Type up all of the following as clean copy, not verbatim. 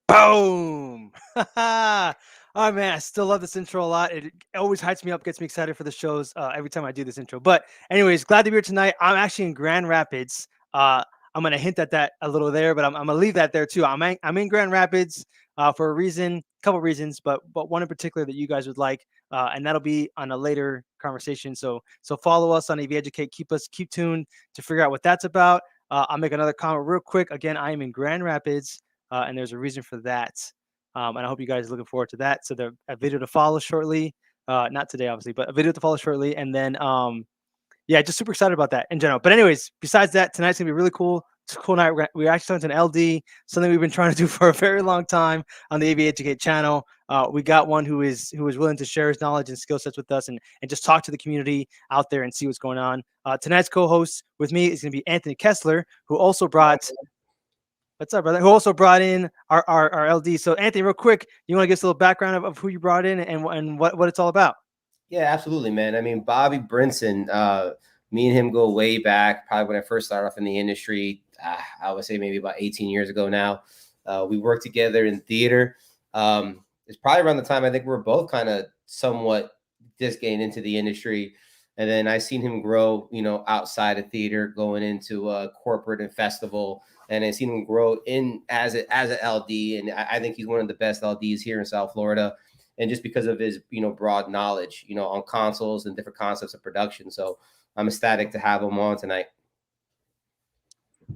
Boom! Oh man, I still love this intro a lot. It always hypes me up, gets me excited for the shows every time I do this intro. But anyways, glad to be here tonight. I'm actually in Grand Rapids. I'm gonna hint at that a little there, but I'm gonna leave that there too. I'm in Grand Rapids for a reason, a couple reasons, but one in particular that you guys would like, and that'll be on a later conversation. So follow us on AV Educate. Keep tuned to figure out what that's about. I'll make another comment real quick. Again, I am in Grand Rapids. And there's a reason for that. And I hope you guys are looking forward to that. So there's a video to follow shortly. Not today, obviously, but a video to follow shortly. And then, yeah, just super excited about that in general. But anyways, besides that, tonight's gonna be really cool. It's a cool night. We're actually talking to an LD, something we've been trying to do for a very long time on the AV Educate channel. We got one who is willing to share his knowledge and skill sets with us and just talk to the community out there and see what's going on. Tonight's co-host with me is going to be Anthony Kessler, who also brought what's up, brother? Who also brought in our LD. So, Anthony, real quick, you want to give us a little background of who you brought in and what it's all about? Yeah, absolutely, man. I mean, Bobby Brinson, me and him go way back, probably when I first started off in the industry. I would say maybe about 18 years ago now. We worked together in theater. It's probably around the time I think we were both kind of somewhat just getting into the industry. And then I seen him grow, outside of theater, going into corporate and festival. And I seen him grow in as an LD. And I think he's one of the best LDs here in South Florida. And just because of his, broad knowledge, on consoles and different concepts of production. So I'm ecstatic to have him on tonight.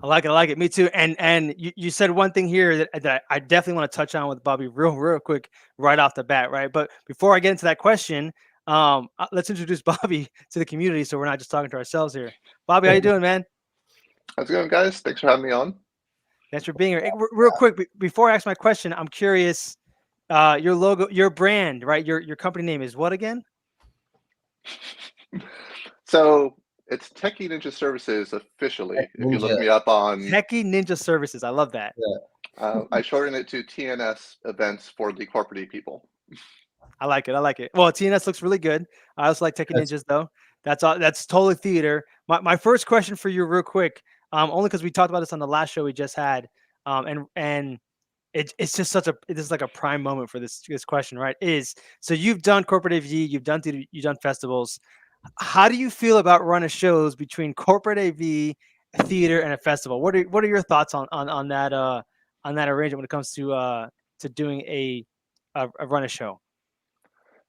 I like it. Me too. And you said one thing here that I definitely want to touch on with Bobby real quick right off the bat, right? But before I get into that question, let's introduce Bobby to the community so we're not just talking to ourselves here. Bobby, how you doing, man? How's it going, guys? Thanks for having me on. Thanks for being here. Real quick, before I ask my question, I'm curious. Your logo, your brand, right? Your company name is what again? So it's Techie Ninja Services officially. If you look me up on Techie Ninja Services, I love that. Yeah. I shorten it to TNS Events for the corporate people. I like it. Well, TNS looks really good. I also like Techie Ninjas though. That's all. That's totally theater. My first question for you, real quick, only because we talked about this on the last show we just had, and it's just this is like a prime moment for this question, right? So you've done corporate AV, you've done theater, you've done festivals. How do you feel about running shows between corporate AV, theater, and a festival? What are your thoughts on that arrangement when it comes to doing a run a show?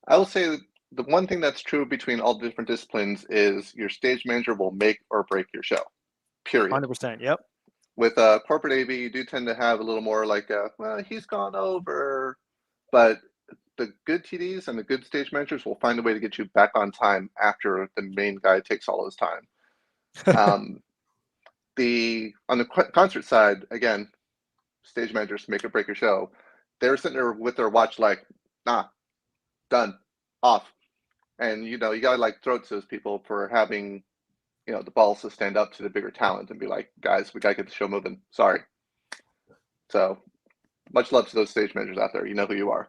I will say the one thing that's true between all the different disciplines is your stage manager will make or break your show. Period. 100%. Yep. With corporate AV, you do tend to have a little more like, well, he's gone over. But the good TDs and the good stage managers will find a way to get you back on time after the main guy takes all his time. On the concert side, again, stage managers make or break your show. They're sitting there with their watch like, nah, done, off. And, you gotta like throw it to those people for having the balls to stand up to the bigger talent and be like, guys, we got to get the show moving. Sorry. So much love to those stage managers out there. You know who you are.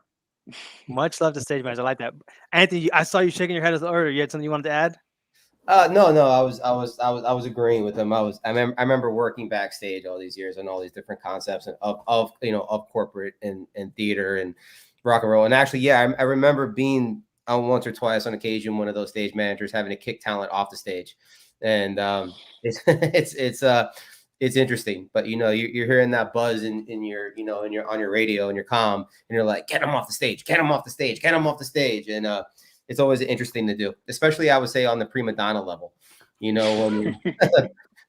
Much love to stage managers. I like that. Anthony, I saw you shaking your head as earlier. You had something you wanted to add? No, I was agreeing with him. I remember working backstage all these years on all these different concepts and of corporate and theater and rock and roll. And actually, yeah, I remember being on once or twice on occasion one of those stage managers having to kick talent off the stage. And it's interesting, but you're hearing that buzz in your on your radio and your comm, and you're like, get them off the stage, and it's always interesting to do, especially I would say on the prima donna level. When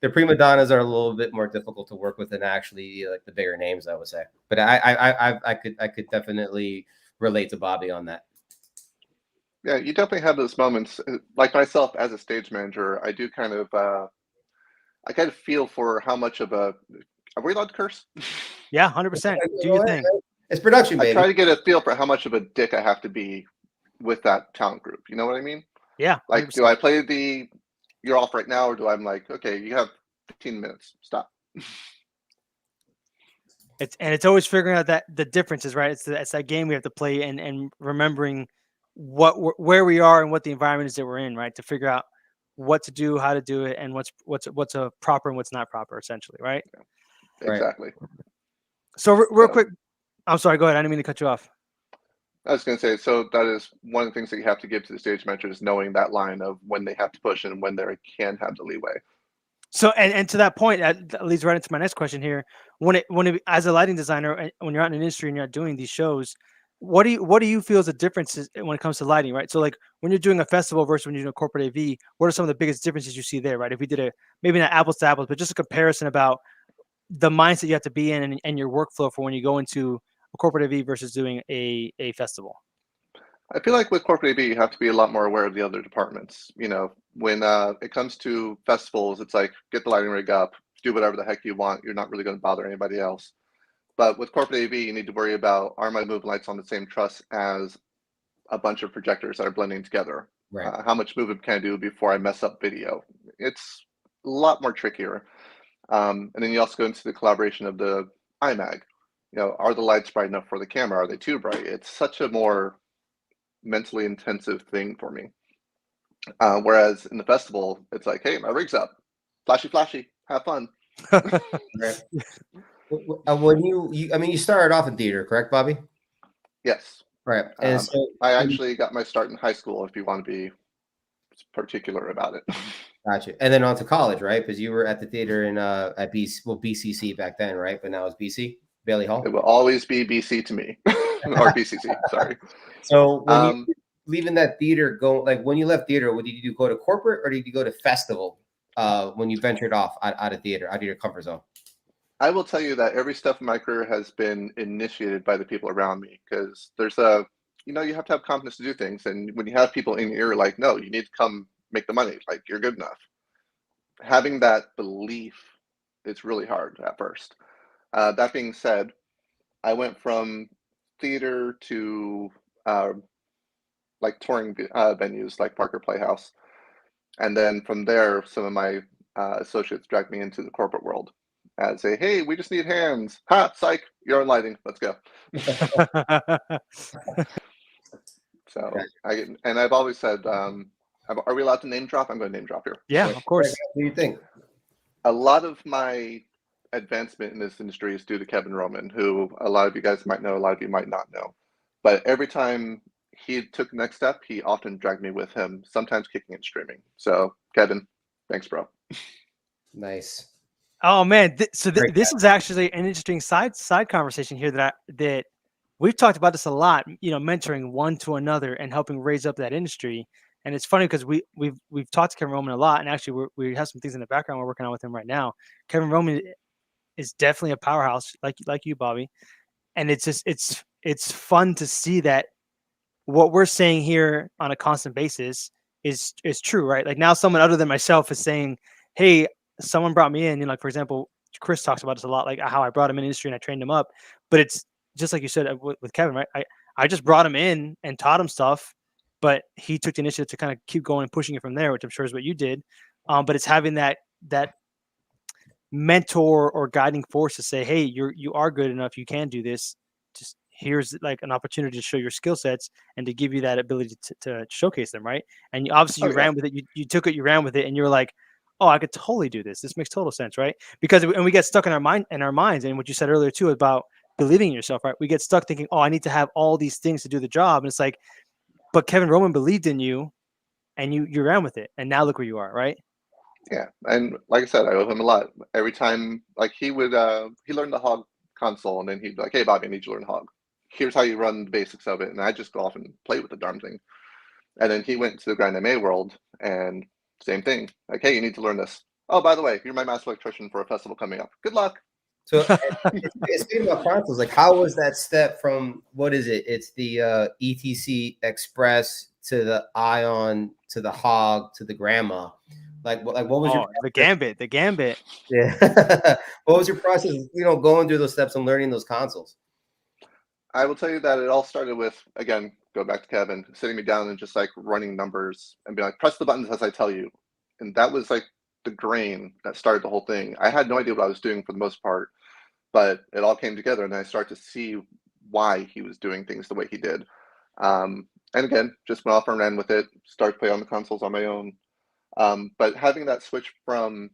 the prima donnas are a little bit more difficult to work with than actually like the bigger names, I would say. But I could definitely relate to Bobby on that. Yeah, you definitely have those moments. Like myself as a stage manager, I do kind of feel for how much of a. Are we allowed to curse? Yeah, 100%. Do your thing. It's production, baby. I try to get a feel for how much of a dick I have to be with that talent group. You know what I mean? Yeah. 100%. Like, do I play you're off right now, or do I'm like, okay, you have 15 minutes, stop. It's always figuring out that the differences, right? It's that game we have to play and remembering where we are and what the environment is that we're in, right? To figure out what to do, how to do it, and what's a proper and what's not proper, essentially, right? Yeah, exactly. So real quick, I'm sorry. Go ahead. I didn't mean to cut you off. I was going to say, so that is one of the things that you have to give to the stage managers, knowing that line of when they have to push and when they can have the leeway. So and to that point, that leads right into my next question here. As a lighting designer, and when you're out in the industry and you're doing these shows, what do you feel is the differences when it comes to lighting, right? So like when you're doing a festival versus when you're doing a corporate AV, what are some of the biggest differences you see there, right? If we did a maybe not apples to apples, but just a comparison about the mindset you have to be in and your workflow for when you go into a corporate AV versus doing a festival. I feel like with corporate AV, you have to be a lot more aware of the other departments. When it comes to festivals, it's like get the lighting rig up, do whatever the heck you want. You're not really going to bother anybody else. But with corporate AV, you need to worry about, are my movement lights on the same truss as a bunch of projectors that are blending together? Right. How much movement can I do before I mess up video? It's a lot more trickier. And then you also go into the collaboration of the iMag. Are the lights bright enough for the camera? Are they too bright? It's such a more mentally intensive thing for me. Whereas in the festival, it's like, hey, my rig's up, flashy, have fun. Right. When you started off in theater, correct, Bobby? Yes. Right. And so I actually got my start in high school, if you want to be particular about it. gotcha. And then on to college, right? Because you were at the theater in at BCC back then, right? But now it's BC, Bailey Hall. It will always be BC to me, or BCC. Sorry. So when you leaving that theater, when you left theater, what did you do? Go to corporate, or did you go to festival? When you ventured off out of theater, out of your comfort zone. I will tell you that every step of my career has been initiated by the people around me, because there's you have to have confidence to do things. And when you have people in your ear like, no, you need to come make the money, like you're good enough. Having that belief is really hard at first. That being said, I went from theater to like touring venues like Parker Playhouse. And then from there, some of my associates dragged me into the corporate world as hey, we just need hands. Ha, psych, you're on lighting. Let's go. So I've always said, are we allowed to name drop? I'm going to name drop here. Yeah, of course. What do you think? A lot of my advancement in this industry is due to Kevin Roman, who a lot of you guys might know, a lot of you might not know. But every time he took the next step, he often dragged me with him, sometimes kicking and screaming. So Kevin, thanks, bro. Nice. Oh man, this is actually an interesting side conversation here that we've talked about this a lot. Mentoring one to another and helping raise up that industry. And it's funny because we've talked to Kevin Roman a lot, and actually we have some things in the background we're working on with him right now. Kevin Roman is definitely a powerhouse, like you, Bobby. And it's fun to see that what we're saying here on a constant basis is true, right? Like now someone other than myself is saying, hey, someone brought me in, like for example, Chris talks about this a lot, like how I brought him in the industry and I trained him up. But it's just like you said with Kevin, right? I just brought him in and taught him stuff, but he took the initiative to kind of keep going and pushing it from there, which I'm sure is what you did. But it's having that mentor or guiding force to say, hey, you are good enough, you can do this. Just here's like an opportunity to show your skill sets and to give you that ability to showcase them, right? And you ran with it, you took it, you ran with it, and you're like, oh, I could totally do this. This makes total sense, right? Because we get stuck in our minds, and what you said earlier too about believing in yourself, right? We get stuck thinking, oh, I need to have all these things to do the job, and it's like, but Kevin Roman believed in you, and you ran with it, and now look where you are, right? Yeah, and like I said, I owe him a lot. Every time, like he learned the Hog console, and then he'd be like, hey, Bobby, I need you to learn Hog. Here's how you run the basics of it, and I just go off and play with the darn thing. And then he went to the Grind MA world, and same thing. Like, hey, you need to learn this. Oh, by the way, you're my master electrician for a festival coming up. Good luck. So speaking about consoles, like how was that step from what is it? It's the ETC Express to the Ion to the Hog to the Grandma. Like what was your the Gambit? Yeah. What was your process? Going through those steps and learning those consoles. I will tell you that it all started with, again, go back to Kevin, sitting me down and just like running numbers and be like, press the buttons as I tell you. And that was like the grain that started the whole thing. I had no idea what I was doing for the most part, but it all came together and I started to see why he was doing things the way he did. And again, just went off and ran with it, started playing on the consoles on my own. But having that switch from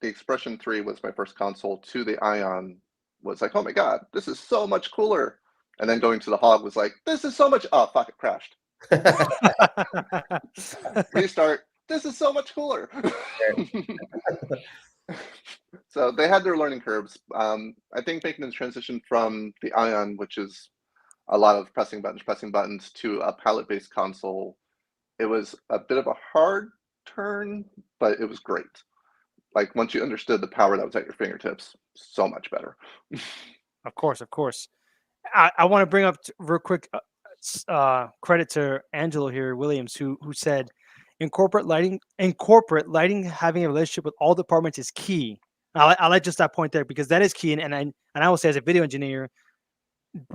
the Expression 3 was my first console to the Ion was like, oh my god, this is so much cooler. And then going to the hog was like, this is so much. Oh fuck, it crashed. Restart. This is so much cooler. So they had their learning curves. I think making the transition from the Ion, which is a lot of pressing buttons, to a palette-based console, it was a bit of a hard turn, but it was great. Like once you understood the power that was at your fingertips, so much better. Of course, of course. I want to bring up real quick credit to Angelo here, Williams, who said, in corporate lighting, having a relationship with all departments is key. I like just that point there because that is key, and I will say as a video engineer,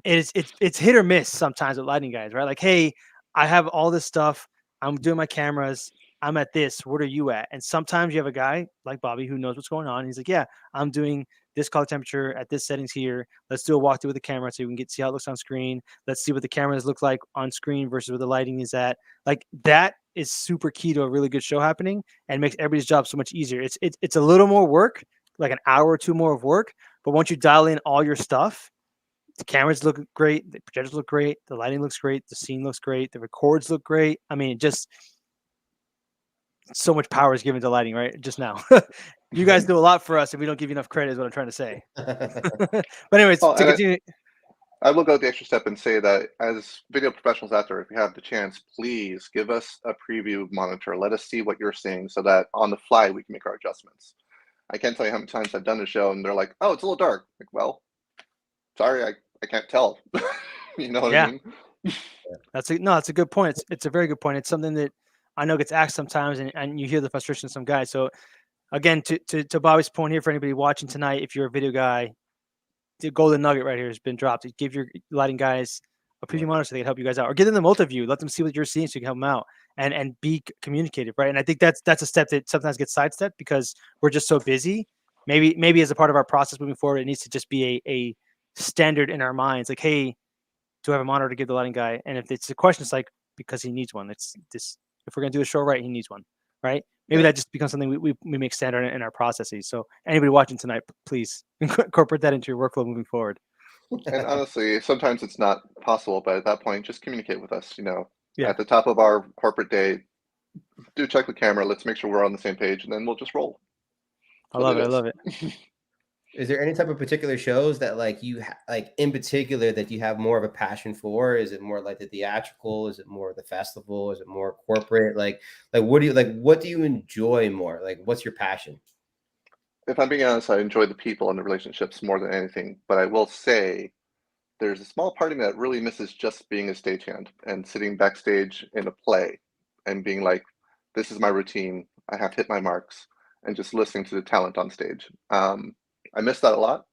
it's hit or miss sometimes with lighting guys, right? Like, hey, I have all this stuff, I'm doing my cameras, I'm at this, what are you at? And sometimes you have a guy like Bobby who knows what's going on. He's like, yeah, I'm doing this color temperature at this settings here. Let's do a walkthrough with the camera so you can see how it looks on screen. Let's see what the cameras look like on screen versus where the lighting is at. Like that is super key to a really good show happening and makes everybody's job so much easier. It's a little more work, like an hour or two more of work, but once you dial in all your stuff, the cameras look great, the projectors look great, the lighting looks great, the scene looks great, the records look great. I mean, just so much power is given to lighting, right? Just now. You guys do a lot for us, and we don't give you enough credit, is what I'm trying to say. But anyways, to continue. I will go the extra step and say that as video professionals out there, if you have the chance, please give us a preview monitor. Let us see what you're seeing so that on the fly we can make our adjustments. I can't tell you how many times I've done a show and they're like, oh, it's a little dark. Like, well, sorry, I can't tell. You know what I mean? That's a good point. It's a very good point. It's something that I know gets asked sometimes, and you hear the frustration of some guys. So again, to Bobby's point here, for anybody watching tonight, if you're a video guy, the golden nugget right here has been dropped. Give your lighting guys a preview monitor so they can help you guys out, or give them the multi-view. Let them see what you're seeing so you can help them out and be communicative, right? And I think that's a step that sometimes gets sidestepped because we're just so busy. Maybe as a part of our process moving forward, it needs to just be a standard in our minds. Like, hey, do I have a monitor to give the lighting guy? And if it's a question, it's like, because he needs one. It's this. If we're gonna do a show right, he needs one, right? Maybe that just becomes something we make standard in our processes. So anybody watching tonight, please incorporate that into your workflow moving forward. And honestly, sometimes it's not possible, but at that point, just communicate with us. At the top of our corporate day, do check the camera. Let's make sure we're on the same page, and then we'll just roll. I love it. Is there any type of particular shows that like you like in particular that you have more of a passion for? Is it more like the theatrical? Is it more the festival? Is it more corporate? Like what do you enjoy more? Like what's your passion? If I'm being honest, I enjoy the people and the relationships more than anything. But I will say there's a small part of me that really misses just being a stagehand and sitting backstage in a play and being like, this is my routine. I have hit my marks, and just listening to the talent on stage. I miss that a lot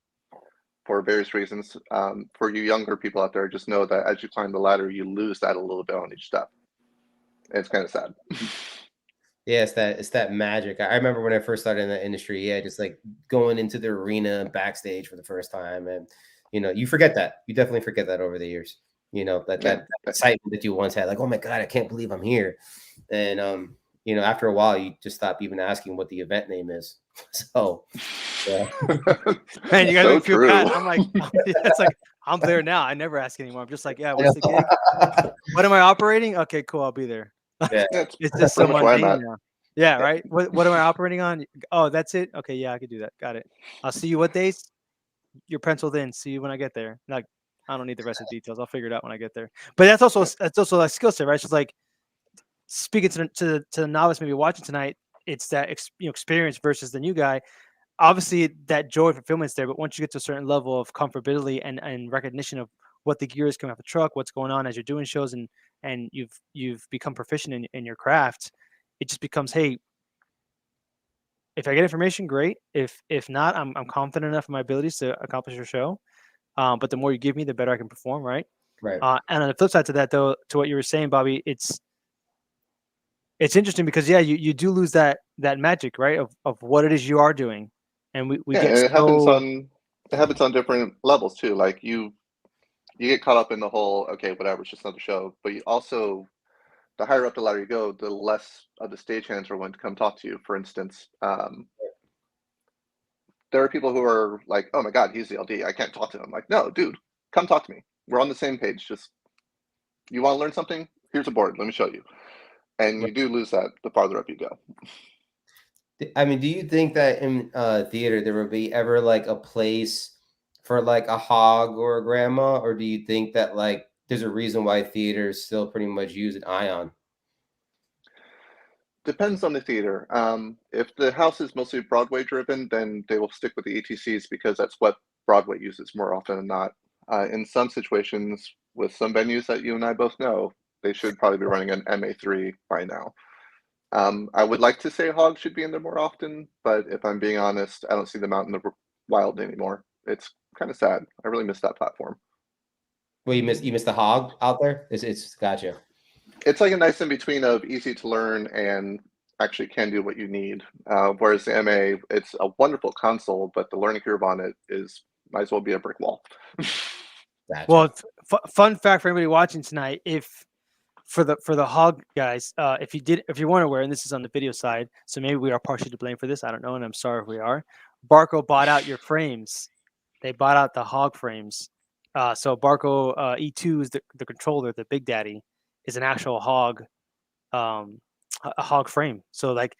for various reasons. For you younger people out there, just know that as you climb the ladder, you lose that a little bit on each step. It's kind of sad. Yeah, it's that magic. I remember when I first started in the industry, just like going into the arena backstage for the first time, and you forget that. You definitely forget that over the years. That excitement that you once had, like, oh my God, I can't believe I'm here. And after a while, you just stop even asking what the event name is. So, yeah. Man, you gotta make me feel bad. I'm like, it's like I'm there now. I never ask anymore. I'm just like, yeah, what's the gig? What am I operating? Okay, cool, I'll be there. Yeah, it's just so mundane now. Yeah, right. What am I operating on? Oh, that's it. Okay, yeah, I could do that. Got it. I'll see you what days? You're penciled in. See you when I get there. Like, I don't need the rest of the details. I'll figure it out when I get there. But that's also a skill set, right? It's just like speaking to the novice maybe watching tonight. It's that experience versus the new guy. Obviously, that joy fulfillment's there, but once you get to a certain level of comfortability and recognition of what the gear is coming off the truck, what's going on as you're doing shows, and you've become proficient in your craft, it just becomes, hey, if I get information, great. If not, I'm confident enough in my abilities to accomplish your show. But the more you give me, the better I can perform, right? Right. And on the flip side to that, though, to what you were saying, Bobby, it's interesting because you do lose that magic, right? Of what it is you are doing. And we get it happens on different levels too. Like you get caught up in the whole, okay, whatever, it's just another show. But you also, the higher up the ladder you go, the less of the stagehands are going to come talk to you. For instance, there are people who are like, oh my God, he's the LD. I can't talk to him. Like, no, dude, come talk to me. We're on the same page. Just, you want to learn something? Here's a board. Let me show you. And you do lose that the farther up you go. I mean, do you think that in theater there would be ever like a place for like a hog or a grandma, or do you think that like there's a reason why theaters still pretty much use an ion? Depends on the theater. If the house is mostly Broadway driven, then they will stick with the ETCs because that's what Broadway uses more often than not. In some situations, with some venues that you and I both know, they should probably be running an MA3 by now. I would like to say Hog should be in there more often, but if I'm being honest, I don't see them out in the wild anymore. It's kind of sad. I really miss that platform. Well, you missed the hog out there. It's gotcha. It's like a nice in between of easy to learn and actually can do what you need. Whereas the MA, it's a wonderful console, but the learning curve on it is might as well be a brick wall. Gotcha. Well, fun fact for anybody watching tonight: if for the hog guys, if you weren't aware, and this is on the video side, so maybe we are partially to blame for this. I don't know, and I'm sorry if we are. Barco bought out your frames. They bought out the hog frames. So Barco E2 is the controller, the Big Daddy, is an actual hog, a hog frame. So like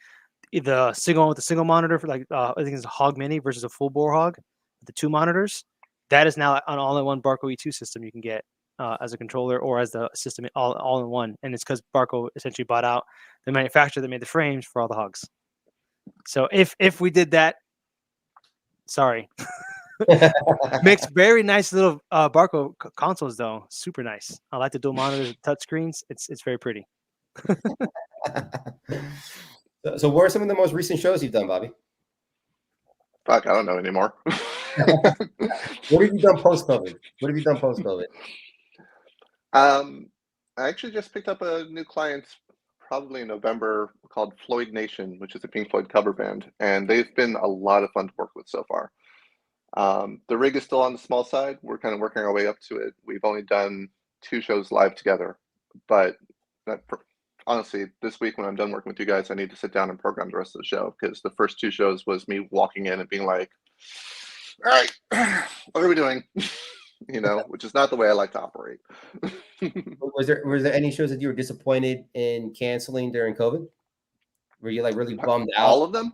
the single one with the single monitor for like I think it's a hog mini versus a full bore hog, the 2 monitors. That is now an all-in-one Barco E2 system you can get as a controller or as the system all in one. And it's because Barco essentially bought out the manufacturer that made the frames for all the hogs. So if we did that, sorry. Makes very nice little Barco consoles though. Super nice. I like the dual monitors, touch screens. It's very pretty. So what are some of the most recent shows you've done, Bobby? Fuck, I don't know anymore. What have you done post-COVID? What have you done post-COVID? I actually just picked up a new client probably in November called Floyd Nation, which is a Pink Floyd cover band, and they've been a lot of fun to work with so far. The rig is still on the small side. We're kind of working our way up to it. We've only done 2 shows live together, but honestly, this week when I'm done working with you guys, I need to sit down and program the rest of the show because the first 2 shows was me walking in and being like, all right, what are we doing? You know, which is not the way I like to operate. Was there any shows that you were disappointed in canceling during COVID? Were you like really bummed out? All of them?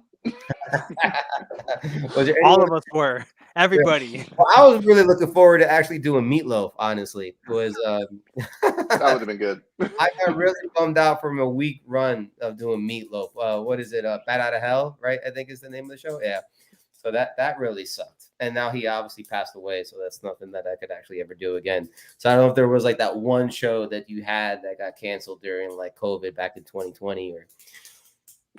Was there All of us were. Everybody. Well, I was really looking forward to actually doing Meatloaf. Honestly, was that would have been good. I got really bummed out from a week run of doing Meatloaf. What is it? Bat Out of Hell, right? I think is the name of the show. Yeah. So that really sucked. And now he obviously passed away, so that's nothing that I could actually ever do again. So I don't know if there was like that one show that you had that got canceled during like COVID back in 2020 or.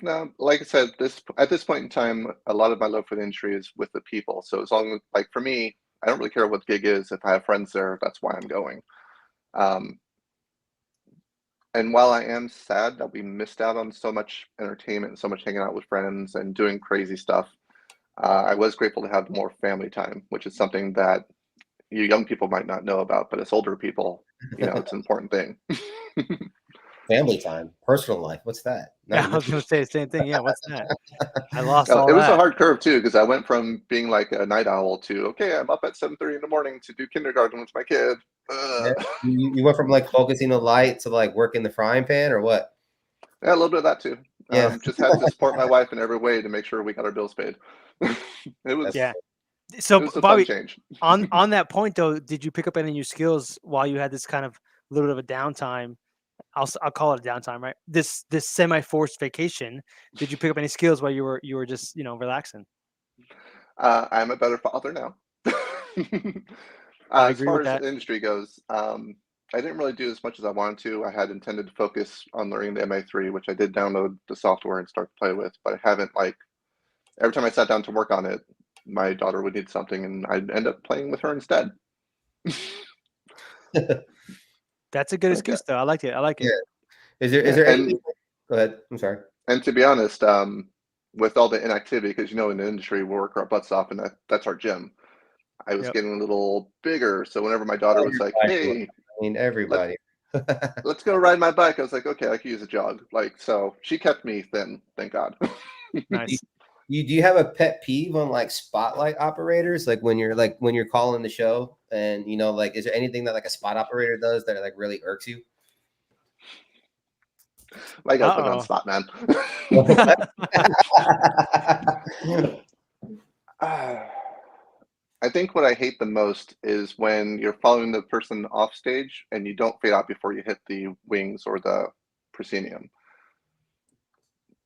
No, like I said, at this point in time, a lot of my love for the industry is with the people. So as long as, like for me, I don't really care what the gig is. If I have friends there, that's why I'm going. And while I am sad that we missed out on so much entertainment and so much hanging out with friends and doing crazy stuff, I was grateful to have more family time, which is something that you young people might not know about, but as older people, you know, it's an important thing. Family time, personal life. What's that? Yeah, I was going to say the same thing. Yeah, what's that? I lost It all was that. a hard curve too, because I went from being like a night owl to, okay, I'm up at 7:30 in the morning to do kindergarten with my kid. Yeah. You went from like focusing the light to like working the frying pan or what? Yeah, a little bit of that too. Yeah. Just had to support my wife in every way to make sure we got our bills paid. It was Yeah. So it was a Bobby, fun change. on that point though, did you pick up any new skills while you had this kind of little bit of a downtime? I'll call it a downtime, right? This semi-forced vacation. Did you pick up any skills while you were just relaxing? I'm a better father now. I As agree far with as that. the industry goes, I didn't really do as much as I wanted to. I had intended to focus on learning the MA3, which I did download the software and start to play with, but I haven't every time I sat down to work on it, my daughter would need something and I'd end up playing with her instead. That's a good excuse though. I like it. I like it. Yeah. Is there And- anything? Go ahead. I'm sorry. And to be honest, with all the inactivity, because in the industry we work our butts off, and that's our gym. I was Yep. getting a little bigger, so whenever my daughter was like, "Hey, I mean, everybody. let's go ride my bike," I was like, "Okay, I could use a jog." So she kept me thin, thank God. Nice. do you have a pet peeve on like spotlight operators? Like when you're calling the show, and like, is there anything that like a spot operator does that like really irks you? I gotta put it on Uh-oh. spot, man. I think what I hate the most is when you're following the person off stage and you don't fade out before you hit the wings or the proscenium.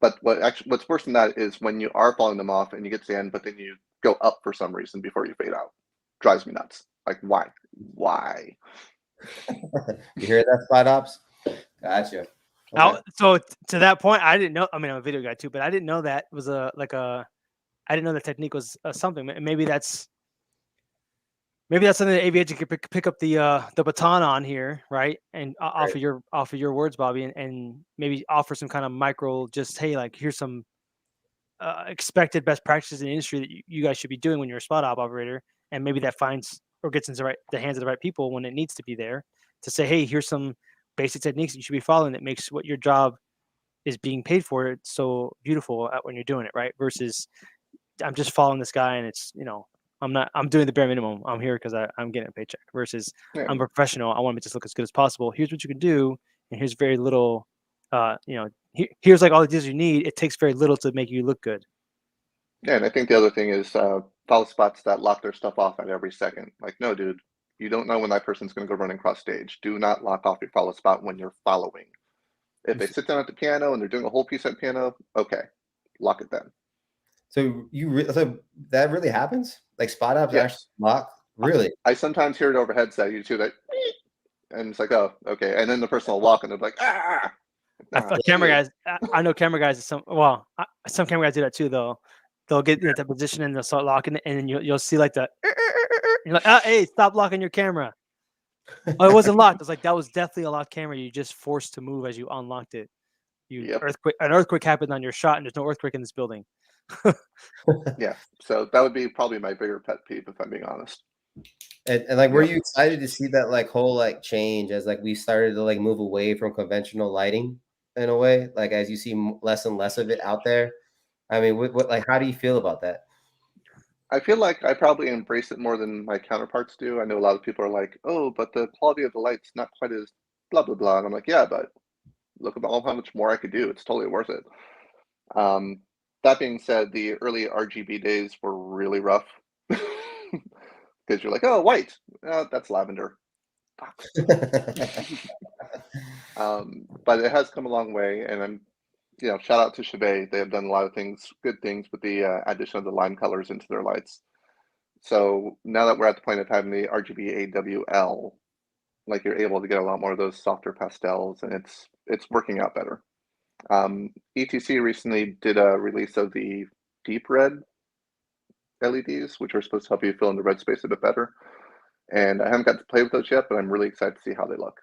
But what's worse than that is when you are following them off and you get to the end, but then you go up for some reason before you fade out. Drives me nuts. Like, why? Why? You hear that, spot ops? Gotcha. Now, Okay. so to that point, I didn't know. I mean, I'm a video guy too, but I didn't know that was I didn't know the technique was something. Maybe that's something that aviation could pick up the baton on here, right? And Right. offer your words, Bobby, and maybe offer some kind of micro, just hey, like here's some expected best practices in the industry that you guys should be doing when you're a spot op operator, and maybe that finds or gets into the hands of the right people when it needs to be there to say, hey, here's some basic techniques that you should be following that makes what your job is being paid for so beautiful when you're doing it, right? Versus I'm just following this guy and it's I'm doing the bare minimum. I'm here because I'm getting a paycheck. Versus Yeah. I'm a professional. I want to just look as good as possible. Here's what you can do, and here's very little. Here's like all the details you need. It takes very little to make you look good. Yeah, and I think the other thing is follow spots that lock their stuff off at every second. Like, no, dude, you don't know when that person's going to go running cross stage. Do not lock off your follow spot when you're following. If they sit down at the piano and they're doing a whole piece at piano, okay, lock it then. So so that really happens? Like spot ops actually Yes. lock? Really? I sometimes hear it over headset. You see that, and it's like, oh, okay. And then the person will walk and they're like, ah. Camera guys, I know camera guys. Some camera guys do that too, though. They'll get into position and they'll start locking it, and then you'll see like the. You're like, hey, stop locking your camera. Oh, it wasn't locked. It's like that was definitely a locked camera. You just forced to move as you unlocked it. Yep. An earthquake happened on your shot, and there's no earthquake in this building. Yeah. So that would be probably my bigger pet peeve, if I'm being honest. And like, were you excited to see that like whole like change as like we started to like move away from conventional lighting in a way, like as you see less and less of it out there? I mean, what like how do you feel about that? I feel like I probably embrace it more than my counterparts do. I know a lot of people are like, oh, but the quality of the light's not quite as blah, blah, blah. And I'm like, yeah, but look at all how much more I could do. It's totally worth it. That being said, the early RGB days were really rough because you're like, oh, white, that's lavender. But it has come a long way, and I'm, shout out to Chauvet. They have done a lot of good things with the addition of the lime colors into their lights. So now that we're at the point of having the RGB AWL, like you're able to get a lot more of those softer pastels, and it's working out better. ETC recently did a release of the deep red LEDs, which are supposed to help you fill in the red space a bit better. And I haven't got to play with those yet, but I'm really excited to see how they look.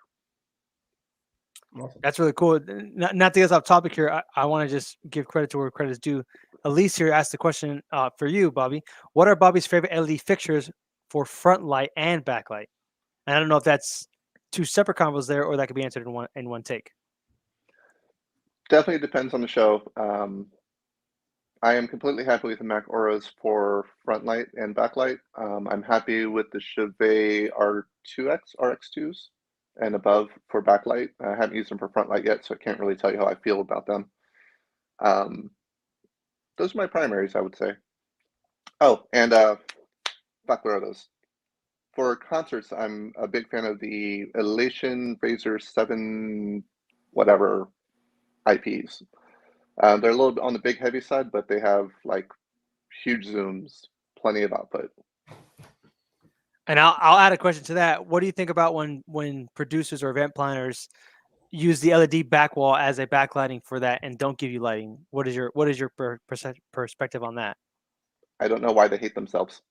Awesome. That's really cool. Not to get us off topic here, I want to just give credit to where credit is due. Elise here asked the question for you, Bobby. What are Bobby's favorite LED fixtures for front light and backlight? And I don't know if that's two separate combos there, or that could be answered in one take. Definitely depends on the show. I am completely happy with the Mac Auras for front light and backlight. I'm happy with the Chauvet R2X, RX2s and above for backlight. I haven't used them for front light yet, so I can't really tell you how I feel about them. Those are my primaries, I would say. Oh, and fuck, where are those? For concerts, I'm a big fan of the Elation Razor 7 whatever IPs. They're a little bit on the big heavy side, but they have like huge zooms, plenty of output. And I'll add a question to that. What do you think about when producers or event planners use the LED back wall as a backlighting for that and don't give you lighting? What is your perspective on that? I don't know why they hate themselves.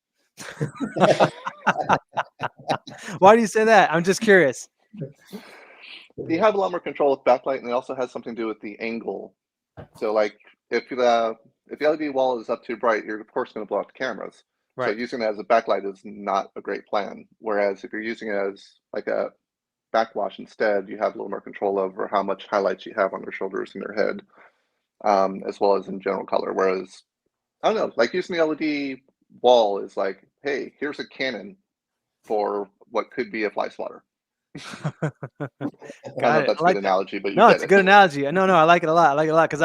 Why do you say that? I'm just curious. You have a lot more control with backlight, and it also has something to do with the angle. So, like, if the LED wall is up too bright, you're of course going to blow out the cameras. Right. So using it as a backlight is not a great plan. Whereas if you're using it as like a backwash instead, you have a little more control over how much highlights you have on their shoulders and their head, as well as in general color. Whereas I don't know, like using the LED wall is like, hey, here's a cannon for what could be a fly swatter. I don't know Got if it. that's I a good like that. analogy, but you No, get it's a it. good analogy. No, I like it a lot. I like it a lot because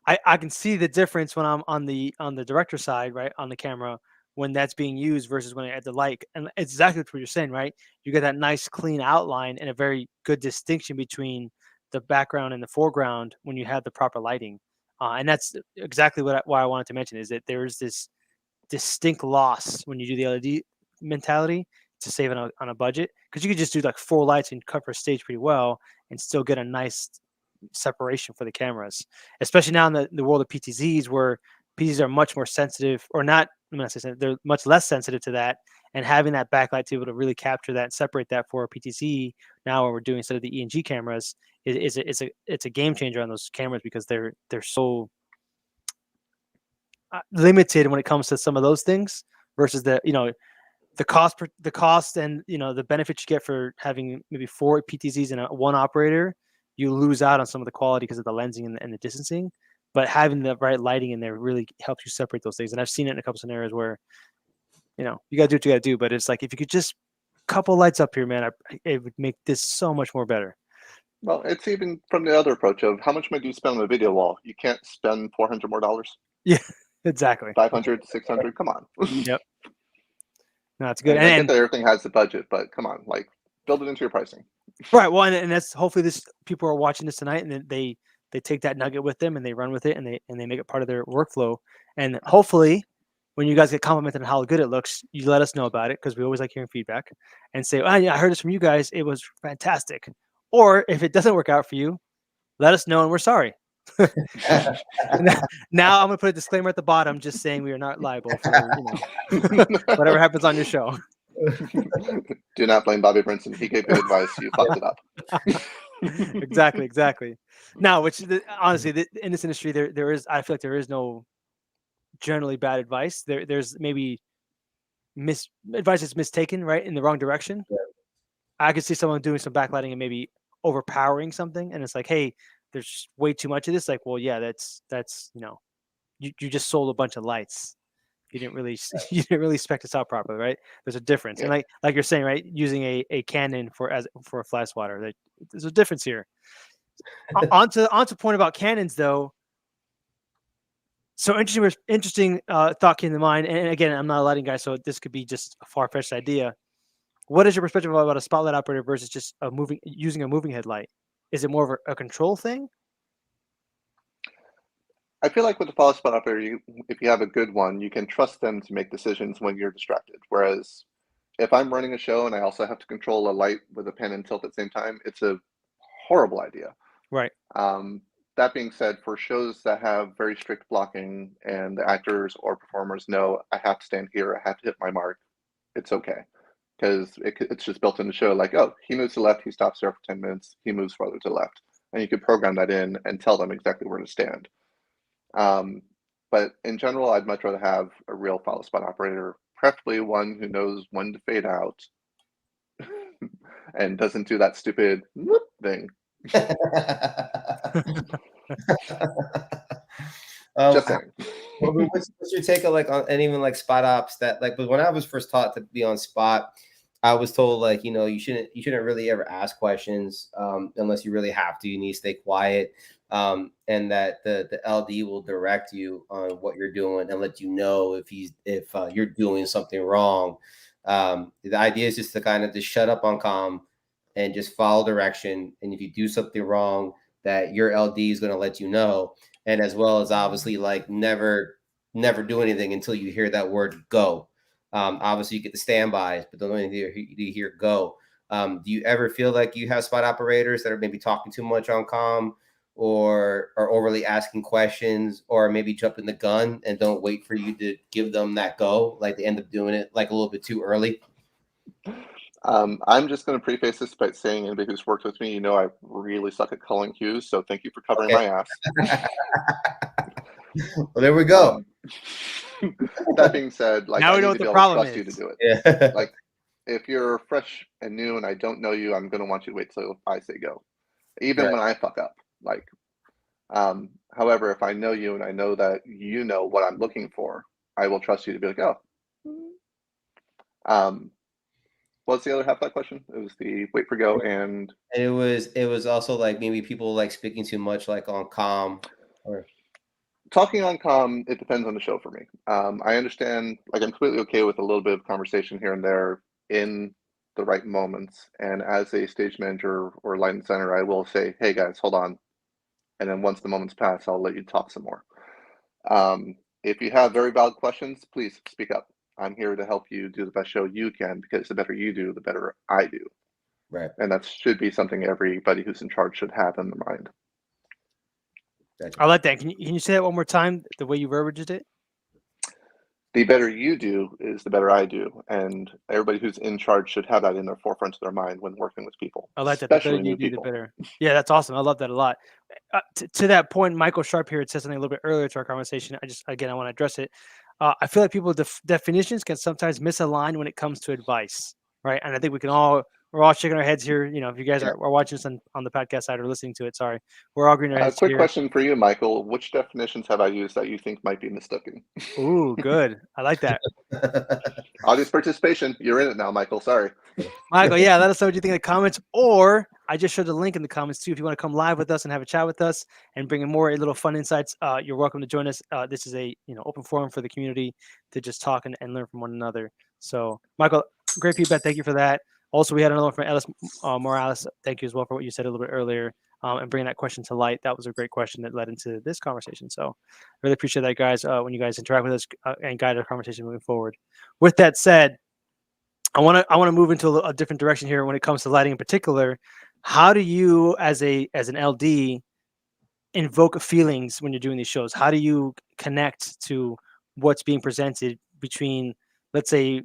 I can see the difference when I'm on the director side, right, on the camera when that's being used versus when at the light. And it's exactly what you're saying, right? You get that nice clean outline and a very good distinction between the background and the foreground when you have the proper lighting. And that's exactly why I wanted to mention is that there is this distinct loss when you do the LED mentality to save on a budget because you could just do like 4 lights and cover a stage pretty well and still get a nice separation for the cameras, especially now in the world of PTZs where PTZs are much more sensitive or not. I'm not saying they're much less sensitive to that, and having that backlight to be able to really capture that and separate that for a PTZ now when we're doing instead of the ENG cameras it's a game changer on those cameras because they're so limited when it comes to some of those things versus the cost and the benefits you get for having maybe 4 PTZs and one operator. You lose out on some of the quality because of the lensing and the distancing, but having the right lighting in there really helps you separate those things. And I've seen it in a couple scenarios where you gotta do what you gotta do, but it's like if you could just couple lights up here, man, it would make this so much more better. Well, it's even from the other approach of how much money do you spend on a video wall? You can't spend $400 more, Yeah, exactly. 500, 600. Come on. Yep. No, it's I good. mean, I get that everything has the budget, but come on, like build it into your pricing. Right. Well, and that's hopefully this people are watching this tonight, and then they take that nugget with them and they run with it, and they make it part of their workflow. And hopefully, when you guys get complimented on how good it looks, you let us know about it because we always like hearing feedback and say, "Oh yeah, I heard this from you guys. It was fantastic." Or if it doesn't work out for you, let us know and we're sorry. Now I'm gonna put a disclaimer at the bottom, just saying we are not liable for whatever happens on your show. Do not blame Bobby Brinson. He gave good advice. You fucked it up. Exactly. Now, honestly, in this industry, there is. I feel like there is no generally bad advice. There's maybe advice that's mistaken, right, in the wrong direction. Yeah. I could see someone doing some backlighting and maybe overpowering something, and it's like, hey, there's just way too much of this. Like, well, yeah, that's you just sold a bunch of lights. You didn't really you didn't really spec this out properly, right? There's a difference, Yeah. and like you're saying, right, using a Canon for a fly swatter, there's a difference here. onto point about cannons though. So interesting thought came to mind, and again, I'm not a lighting guy, so this could be just a far-fetched idea. What is your perspective about a spotlight operator versus just using a moving headlight? Is it more of a control thing? I feel like with the follow spot operator, if you have a good one, you can trust them to make decisions when you're distracted. Whereas if I'm running a show and I also have to control a light with a pen and tilt at the same time, it's a horrible idea. Right. That being said, for shows that have very strict blocking and the actors or performers know I have to stand here, I have to hit my mark, it's okay. Because it's just built in the show like, oh, he moves to the left, he stops there for 10 minutes, he moves farther to the left. And you can program that in and tell them exactly where to stand. But in general, I'd much rather have a real follow spot operator, preferably one who knows when to fade out and doesn't do that stupid whoop thing. Just saying. What's your take on and even like spot ops that like when I was first taught to be on spot, I was told like you shouldn't really ever ask questions unless you really have to. You need to stay quiet, and that the LD will direct you on what you're doing and let you know if you're doing something wrong. The idea is just to kind of just shut up on comm and just follow direction. And if you do something wrong, that your LD is going to let you know. And as well as obviously like never do anything until you hear that word go. Obviously you get the standbys, but the only thing you hear go. Do you ever feel like you have spot operators that are maybe talking too much on comm or are overly asking questions or maybe jumping the gun and don't wait for you to give them that go? Like they end up doing it like a little bit too early? I'm just going to preface this by saying anybody who's worked with me, I really suck at calling cues. So thank you for covering my ass. Well, there we go. That being said, like now I we know need what to be the able to problem trust is. you to do it. Yeah. Like if you're fresh and new and I don't know you, I'm going to want you to wait till I say go, even Right. when I fuck up. Like However, if I know you and I know that you know what I'm looking for, I will trust you to be like, oh. What's the other half of that question? It was the wait for go and And it was also like maybe people like speaking too much like on calm or talking on comm. It depends on the show for me. I understand, like I'm completely okay with a little bit of conversation here and there in the right moments. And as a stage manager or lighting center, I will say, hey guys, hold on. And then once the moments pass, I'll let you talk some more. If you have very valid questions, please speak up. I'm here to help you do the best show you can, because the better you do, the better I do. right. And that should be something everybody who's in charge should have in their mind. Gotcha. I like that. Can you say that one more time? The way you verbaged it? The better you do is the better I do. And everybody who's in charge should have that in their forefront of their mind when working with people, I like that. The better especially you new do, the people. better. Yeah, that's awesome. I love that a lot. To that point, Michael Sharp here had said something a little bit earlier to our conversation. I want to address it. I feel like people's definitions can sometimes misalign when it comes to advice, right? And I think we're all shaking our heads here. You know, if you guys Yeah. are watching this on the podcast side or listening to it, sorry, we're all agreeing our heads Quick here. question for you, Michael. Which definitions have I used that you think might be mistaken? Ooh, good. I like that. Audience participation. You're in it now, Michael. Sorry. Michael, yeah, let us know what you think in the comments, or I just showed the link in the comments too. If you want to come live with us and have a chat with us and bring in more little fun insights, you're welcome to join us. This is a open forum for the community to just talk and learn from one another. So, Michael, great feedback. Thank you for that. Also, we had another one from Ellis Morales. Thank you as well for what you said a little bit earlier and bringing that question to light. That was a great question that led into this conversation. So, really appreciate that, guys. When you guys interact with us and guide our conversation moving forward. With that said, I want to move into a different direction here when it comes to lighting in particular. How do you, as an LD, invoke feelings when you're doing these shows? How do you connect to what's being presented between, let's say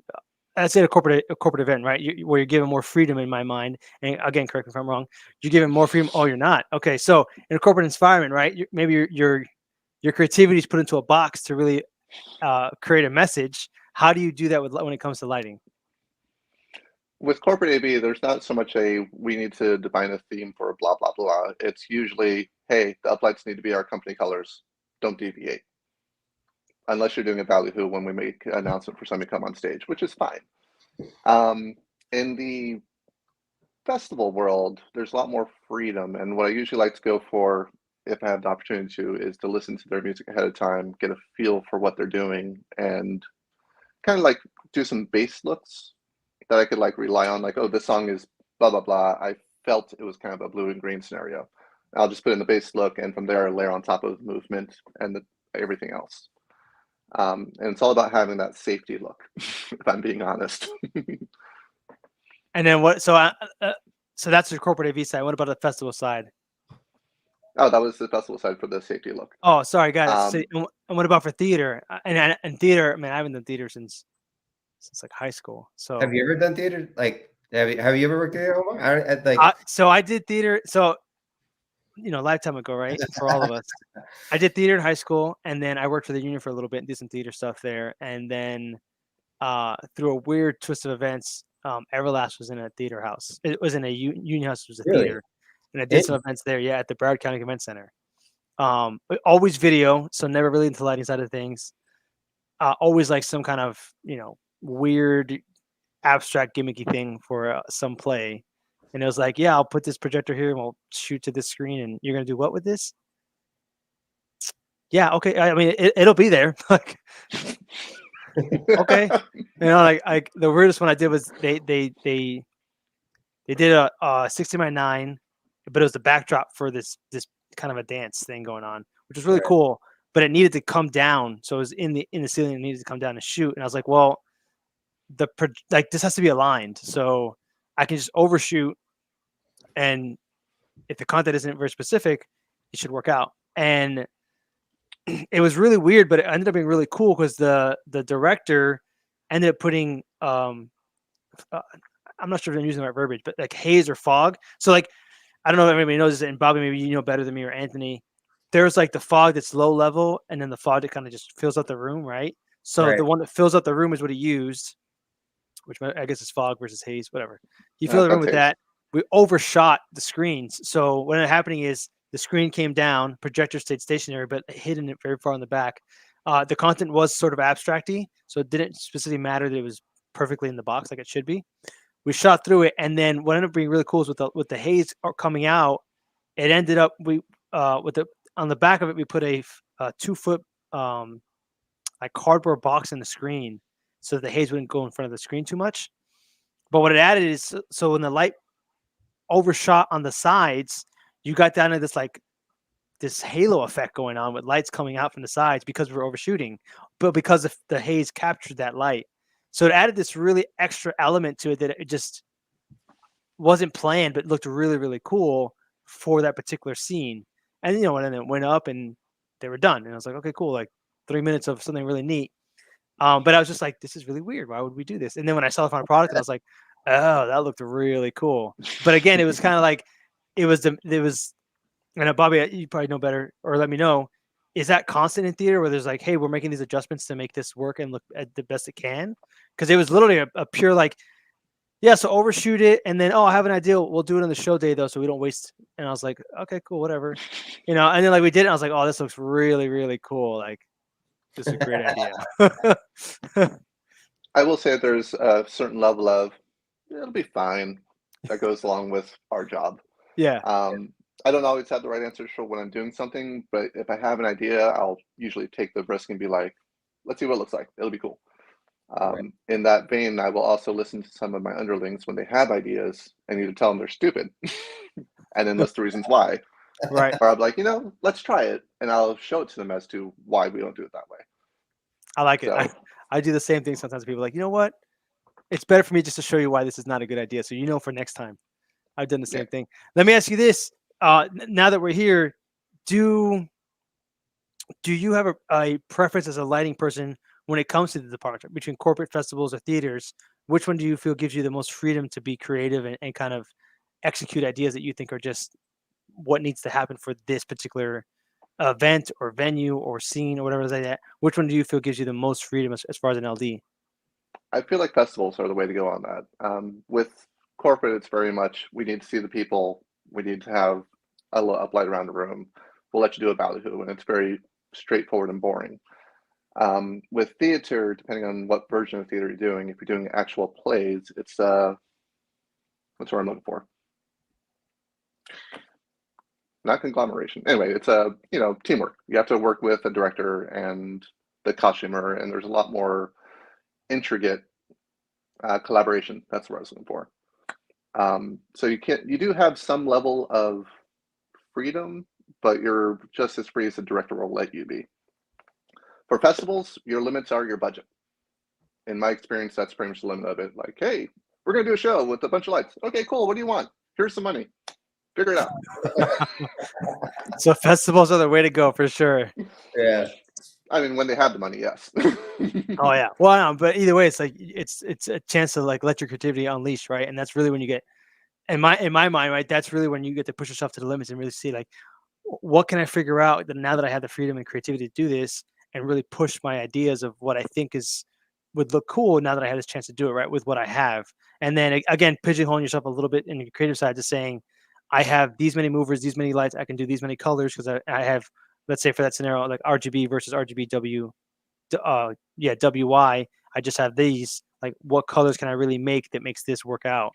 a corporate event, right? Where you're given more freedom, in my mind. And again, correct me if I'm wrong. You're given more freedom. Oh, you're not. Okay, so in a corporate environment, right? Maybe your creativity is put into a box to really create a message. How do you do that when it comes to lighting? With corporate AV, there's not so much we need to define a theme for blah, blah, blah. It's usually, hey, the uplights need to be our company colors. Don't deviate. Unless you're doing a ballyhoo when we make an announcement for somebody to come on stage, which is fine. In the festival world, there's a lot more freedom. And what I usually like to go for, if I have the opportunity to, is to listen to their music ahead of time, get a feel for what they're doing, and kind of like do some bass looks that I could like rely on, like, oh, this song is blah, blah, blah. I felt it was kind of a blue and green scenario. I'll just put in the bass look, and from there, layer on top of movement and everything else. And it's all about having that safety look, if I'm being honest. And then what? So that's your corporate AV side. What about the festival side? Oh, that was the festival side for the safety look. Oh, sorry, got it. So, and what about for theater? And theater, man, I haven't done theater since like high school. So Have you ever done theater? Like, have you ever worked theater, Omar? so I did theater. So a lifetime ago, right? For all of us, I did theater in high school, and then I worked for the union for a little bit and did some theater stuff there. And then through a weird twist of events, Everlast was in a theater house. It was in a union house. It was a Really? theater, and I did some events there. Yeah, at the Broward County Convention Center. Always video, so never really into lighting side of things. Always like some kind of weird, abstract, gimmicky thing for some play. And it was like, yeah, I'll put this projector here and we'll shoot to this screen, and you're gonna do what with this? Yeah, okay. I mean, it'll be there. Like, okay, like the weirdest one I did was they did a 60x9, but it was the backdrop for this kind of a dance thing going on, which was really cool. But it needed to come down, so it was in the ceiling. It needed to come down and shoot. And I was like, well, this has to be aligned, so I can just overshoot. And if the content isn't very specific, it should work out. And it was really weird, but it ended up being really cool because the director ended up putting I'm not sure if I'm using the right verbiage, but like haze or fog. So like, I don't know if anybody knows this, and Bobby, maybe you know better than me, or Anthony. There's like the fog that's low level, and then the fog that kind of just fills up the room, right? So the one that fills up the room is what he used, which I guess is fog versus haze, whatever. He filled the room with that. We overshot the screens. So what ended up happening is The screen came down, projector stayed stationary, but hidden it very far in the back. The content was sort of abstracty, so it didn't specifically matter that it was perfectly in the box like it should be. We shot through it, and then what ended up being really cool is with the haze coming out, it ended up on the back of it we put a 2-foot like cardboard box in the screen so that the haze wouldn't go in front of the screen too much. But what it added is so when the light overshot on the sides, you got down to this halo effect going on with lights coming out from the sides because we're overshooting, but because the haze captured that light. So it added this really extra element to it that it just wasn't planned, but looked really, really cool for that particular scene. And, and then it went up and they were done. And I was like, okay, cool. Like 3 minutes of something really neat. But I was just like, this is really weird. Why would we do this? And then when I saw the final product, I was like, oh, that looked really cool. But again, it was kind of like, and Bobby, you probably know better, or let me know, is that constant in theater where there's like, hey, we're making these adjustments to make this work and look at the best it can? Because it was literally a pure like, yeah, so overshoot it, and then I have an idea. We'll do it on the show day though, so we don't waste. And I was like, okay, cool, whatever, And then like we did it. I was like, oh, this looks really, really cool. Like, this is a great idea. I will say there's a certain level of it'll be fine that goes along with our job. Yeah. I don't always have the right answers for when I'm doing something, but if I have an idea, I'll usually take the risk and be like, let's see what it looks like. It'll be cool. In that vein, I will also listen to some of my underlings when they have ideas and either tell them they're stupid and then list the reasons why. Right. Or I'm like, let's try it. And I'll show it to them as to why we don't do it that way. I like it. I do the same thing sometimes. People are like, you know what? It's better for me just to show you why this is not a good idea. So for next time. I've done the same thing. Let me ask you this. Now that we're here, do you have a preference as a lighting person when it comes to the department between corporate festivals or theaters? Which one do you feel gives you the most freedom to be creative and kind of execute ideas that you think are just what needs to happen for this particular event or venue or scene or whatever like that? Which one do you feel gives you the most freedom as far as an LD? I feel like festivals are the way to go on that. With corporate, it's very much we need to see the people. We need to have a little uplight around the room. We'll let you do a ballyhoo, and it's very straightforward and boring. With theater, depending on what version of theater you're doing, if you're doing actual plays, it's what's what I'm looking for? Not conglomeration. Anyway, it's teamwork. You have to work with a director and the costumer, and there's a lot more intricate collaboration. That's what I was looking for. So you do have some level of freedom, but you're just as free as the director will let you be. For festivals, your limits are your budget. In my experience, that's pretty much the limit of it. Like, hey, we're going to do a show with a bunch of lights. Okay, cool. What do you want? Here's some money. Figure it out. So festivals are the way to go for sure. Yeah. I mean, when they have the money, yes. Oh yeah. Well, but either way, it's like it's a chance to like let your creativity unleash, right? And that's really when you get, in my mind, right? That's really when you get to push yourself to the limits and really see like, what can I figure out that now that I have the freedom and creativity to do this and really push my ideas of what I think would look cool now that I have this chance to do it, right, with what I have. And then again, pigeonholing yourself a little bit in your creative side to saying, I have these many movers, these many lights, I can do these many colors because I have, let's say for that scenario, like RGB versus RGB WY. I just have these. Like, what colors can I really make that makes this work out?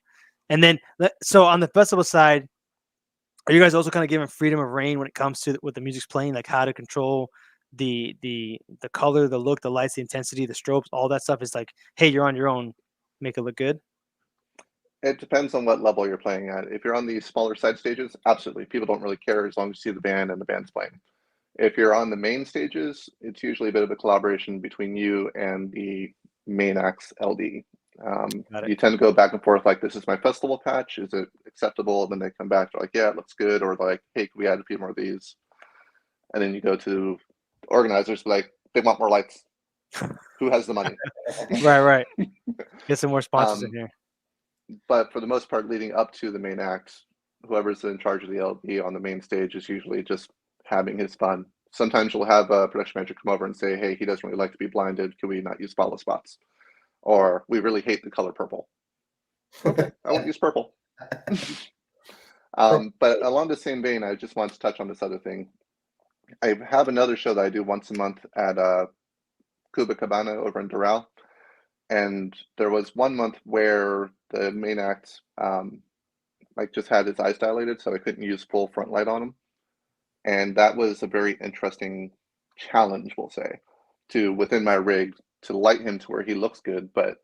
And then, so on the festival side, are you guys also kind of given freedom of reign when it comes to what the music's playing, like how to control the color, the look, the lights, the intensity, the strobes, all that stuff is like, hey, you're on your own, make it look good? It depends on what level you're playing at. If you're on the smaller side stages, absolutely. People don't really care as long as you see the band and the band's playing. If you're on the main stages, it's usually a bit of a collaboration between you and the main act's LD. You tend to go back and forth like, this is my festival patch. Is it acceptable? And then they come back, they're like, yeah, it looks good. Or like, hey, can we add a few more of these? And then you go to the organizers, like, they want more lights. Who has the money? Right. Get some more sponsors in here. But for the most part, leading up to the main act, whoever's in charge of the LD on the main stage is usually just having his fun. Sometimes you'll have a production manager come over and say, hey, he doesn't really like to be blinded. Can we not use follow spots? Or we really hate the color purple. Okay, I won't use purple. But along the same vein, I just want to touch on this other thing. I have another show that I do once a month at Cuba Cabana over in Doral. And there was one month where the main act like just had his eyes dilated, so I couldn't use full front light on him. And that was a very interesting challenge, we'll say, to within my rig to light him to where he looks good, but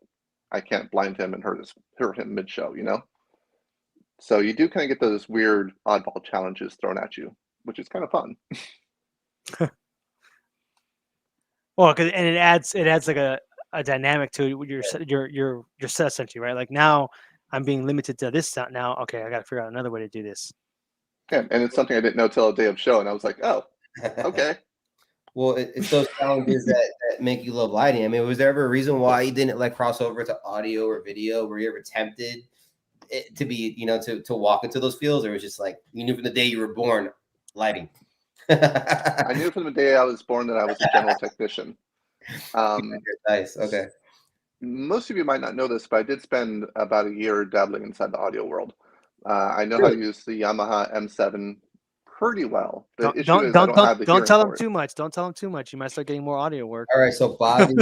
I can't blind him and hurt him mid-show, you know? So you do kind of get those weird oddball challenges thrown at you, which is kind of fun. Well, and it adds like a dynamic to your set essentially, right? Like now I'm being limited to this sound. Now, okay, I got to figure out another way to do this. Yeah, and it's something I didn't know till the day of show, and I was like, oh, okay. Well, it's those challenges that make you love lighting. I mean, was there ever a reason why you didn't like cross over to audio or video? Were you ever tempted to be, to walk into those fields, or was it just like you knew from the day you were born, lighting? I knew from the day I was born that I was a general technician. Nice. Okay. Most of you might not know this, but I did spend about a year dabbling inside the audio world. I know how to use the Yamaha M7 pretty well. The issue is I don't have the hearing tell them for it. too much. Don't tell them too much. You might start getting more audio work. All right. So Bobby,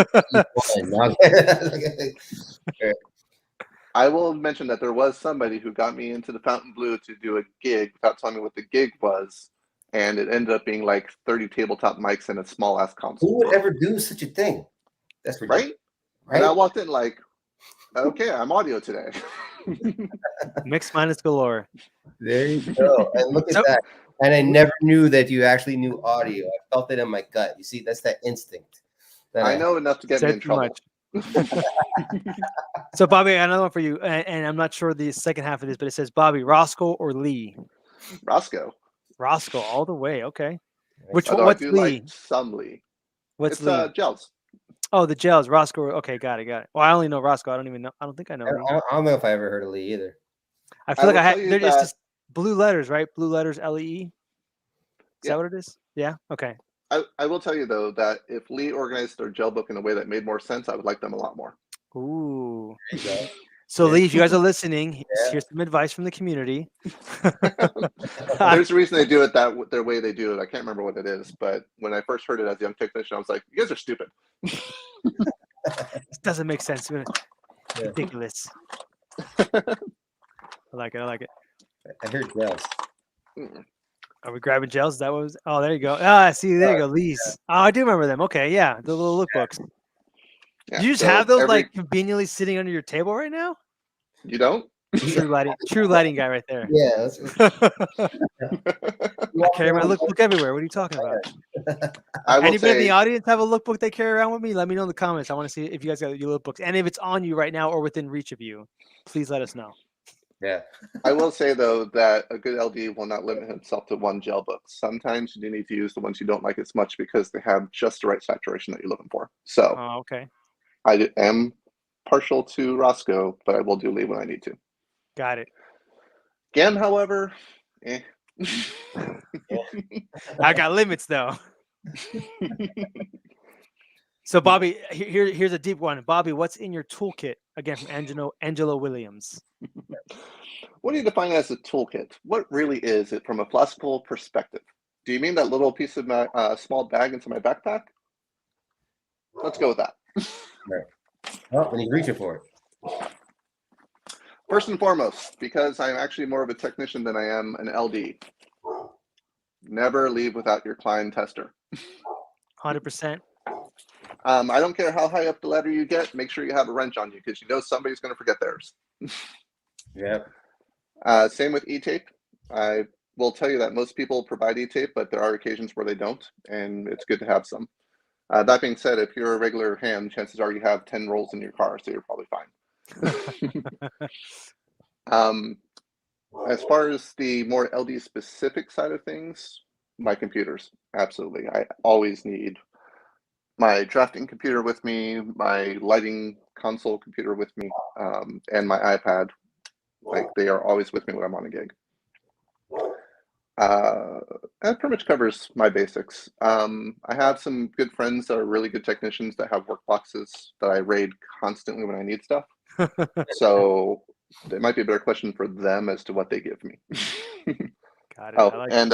I will mention that there was somebody who got me into the Fountain Blue to do a gig without telling me what the gig was, and it ended up being like 30 tabletop mics and a small ass console. Who would ever do such a thing? That's ridiculous. Right? And I walked in like, okay, I'm audio today. Mix minus galore. There you go. And look at that. And I never knew that you actually knew audio. I felt it in my gut. You see, that's that instinct. I know enough to get me in trouble. So, Bobby, I got another one for you. And I'm not sure the second half of this, but it says Bobby, Roscoe or Lee? Roscoe. Roscoe, all the way. Okay. What's Lee? Like some Lee. What's Lee? Gels. Oh, the gels. Roscoe. Okay, got it. Well, I only know Roscoe. I don't even know. I don't think I know. I don't know if I ever heard of Lee either. I feel like I had. It's just blue letters, right? Blue letters, LEE. Is that what it is? Yeah. Okay. I will tell you though that if Lee organized their gel book in a way that made more sense, I would like them a lot more. Ooh. So Lee, if you guys are listening, here's some advice from the community. There's a reason they do it their way they do it. I can't remember what it is, but when I first heard it as a young technician, I was like, "You guys are stupid." This doesn't make sense. Ridiculous. I like it. I heard gels. Are we grabbing gels? That was. Oh, there you go. Ah, see, there you go. Lee's. Oh, I do remember them. Okay, yeah, the little lookbooks. Yeah, you just have those like conveniently sitting under your table right now? You don't? True lighting guy right there. Yeah. I carry my lookbook everywhere. What are you talking about? Anybody in the audience have a lookbook they carry around with me? Let me know in the comments. I want to see if you guys got your lookbooks. And if it's on you right now or within reach of you, please let us know. Yeah. I will say though that a good LD will not limit himself to one gel book. Sometimes you do need to use the ones you don't like as much because they have just the right saturation that you're looking for. So okay. I am partial to Roscoe, but I will do Lee when I need to. Got it. Gam, however, I got limits though. So Bobby, here's a deep one. Bobby, what's in your toolkit? Again, from Angelo Williams. What do you define as a toolkit? What really is it from a philosophical perspective? Do you mean that little piece of my small bag into my backpack? Let's go with that. Right. Well, when he's reaching for it. First and foremost, because I'm actually more of a technician than I am an LD. Never leave without your Klein tester. 100%. I don't care how high up the ladder you get. Make sure you have a wrench on you because you know somebody's going to forget theirs. Yeah. Same with E-tape. I will tell you that most people provide E-tape, but there are occasions where they don't, and it's good to have some. That being said, if you're a regular ham, chances are you have 10 rolls in your car, so you're probably fine. As far as the more LD specific side of things, my computers, absolutely. I always need my drafting computer with me, my lighting console computer with me, and my iPad. Like they are always with me when I'm on a gig. That pretty much covers my basics. I have some good friends that are really good technicians that have work boxes that I raid constantly when I need stuff. So it might be a better question for them as to what they give me. Got it. Oh, I like and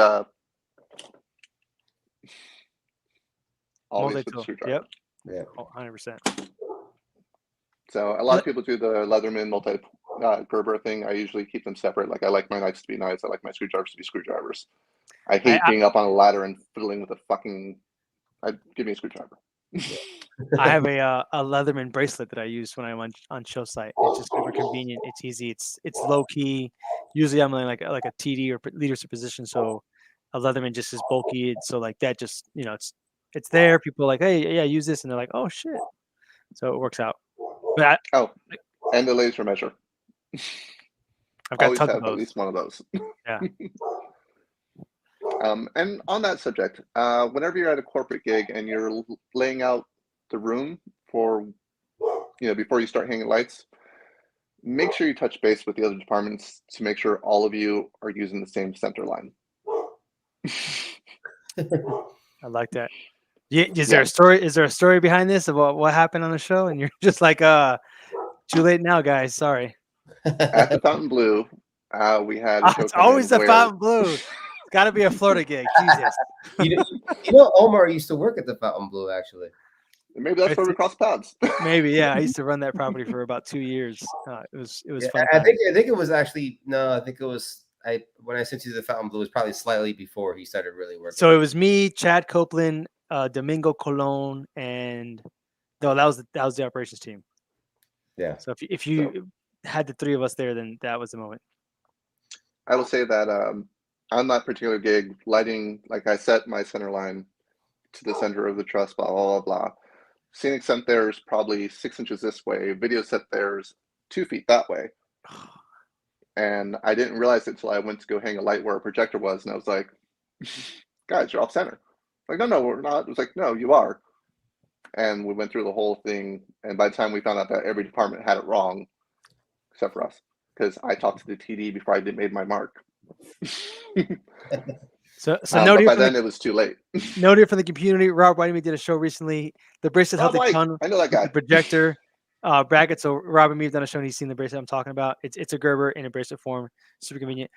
always with the multi-tool. screwdriver. Yep. Yeah. Oh, 100%. So a lot of people do the Leatherman multi Gerber thing. I usually keep them separate. Like I like my knives to be knives. I like my screwdrivers to be screwdrivers. I hate I being up on a ladder and fiddling with a fucking. Give me a screwdriver. I have a Leatherman bracelet that I use when I'm on show site. It's just super convenient. It's easy. It's low key. Usually I'm in like a TD or leadership position, so a Leatherman just is bulky. So like that, just it's there. People are like, hey, yeah, use this, and they're like, oh shit. So it works out. But Oh, and the laser measure. I've got Always tons of have at those. least one of those. Yeah. And on that subject, whenever you're at a corporate gig and you're laying out the room for, before you start hanging lights, make sure you touch base with the other departments to make sure all of you are using the same center line. I like that. Yeah, is Yeah. there a story? Is there a story behind this about what happened on the show? And you're just like, too late now, guys. Sorry. At the Fountain Blue, we had a show It's come always in the where Fountain Blue. It's got to be a Florida gig. Jesus. You know, Omar used to work at the Fountain Blue, actually. maybe that's where we crossed paths. Maybe, yeah. I used to run that property for about 2 years. It was Yeah, fun. I think it was actually no. I think it was when I sent you the Fountain Blue, it was probably slightly before he started really working. So it was me, Chad Copeland, Domingo Colon, and no, that was the operations team. Yeah. So if you had the three of us there, then that was the moment. I will say that on that particular gig, lighting, like I set my center line to the center of the truss, blah, blah, blah, blah. Scenic set there is probably 6 inches this way. Video set there is 2 feet that way. And I didn't realize it until I went to go hang a light where a projector was. And I was like, guys, you're off center. Like, no, we're not. It was like, no, you are. And we went through the whole thing. And by the time we found out that every department had it wrong, except for us, because I talked to the TD before I made my mark. So but by then it was too late. Noted from the community, Rob White and me did a show recently. The bracelet held a ton. I know that guy. The projector bracket. So Rob and me have done a show and he's seen the bracelet I'm talking about. It's a Gerber in a bracelet form. Super convenient.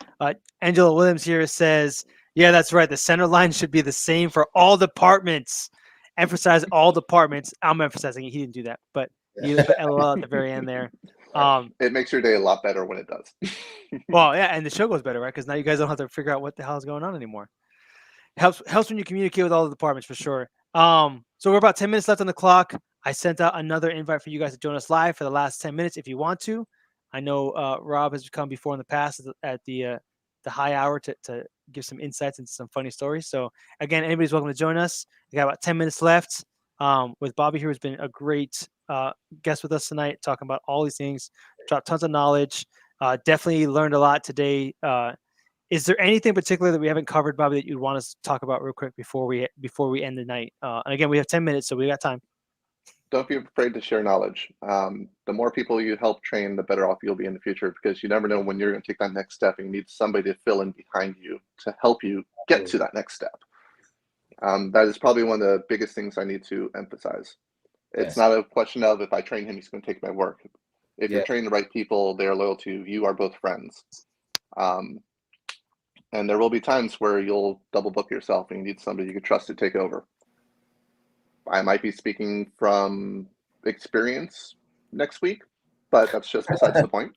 Angela Williams here says, yeah, that's right. The center line should be the same for all departments. Emphasize all departments. I'm emphasizing it. He didn't do that, but he put LOL at the very end there. It makes your day a lot better when it does. Well, yeah, and the show goes better, right? Because now you guys don't have to figure out what the hell is going on anymore. Helps when you communicate with all the departments for sure. So we're about 10 minutes left on the clock. I sent out another invite for you guys to join us live for the last 10 minutes if you want to. I know Rob has come before in the past at the high hour to give some insights into some funny stories. So again, anybody's welcome to join us. We got about 10 minutes left. With Bobby here, who's been a great guest with us tonight, talking about all these things. Dropped tons of knowledge. Definitely learned a lot today. Is there anything particular that we haven't covered, Bobby, that you'd want us to talk about real quick before we end the night? And again, we have 10 minutes, so we got time. Don't be afraid to share knowledge. The more people you help train, the better off you'll be in the future, because you never know when you're going to take that next step and you need somebody to fill in behind you to help you get to that next step. That is probably one of the biggest things I need to emphasize. It's not a question of if I train him, he's going to take my work. If you're training the right people, they are loyal to you. You are both friends. And there will be times where you'll double book yourself and you need somebody you can trust to take over. I might be speaking from experience next week, but that's just besides the point.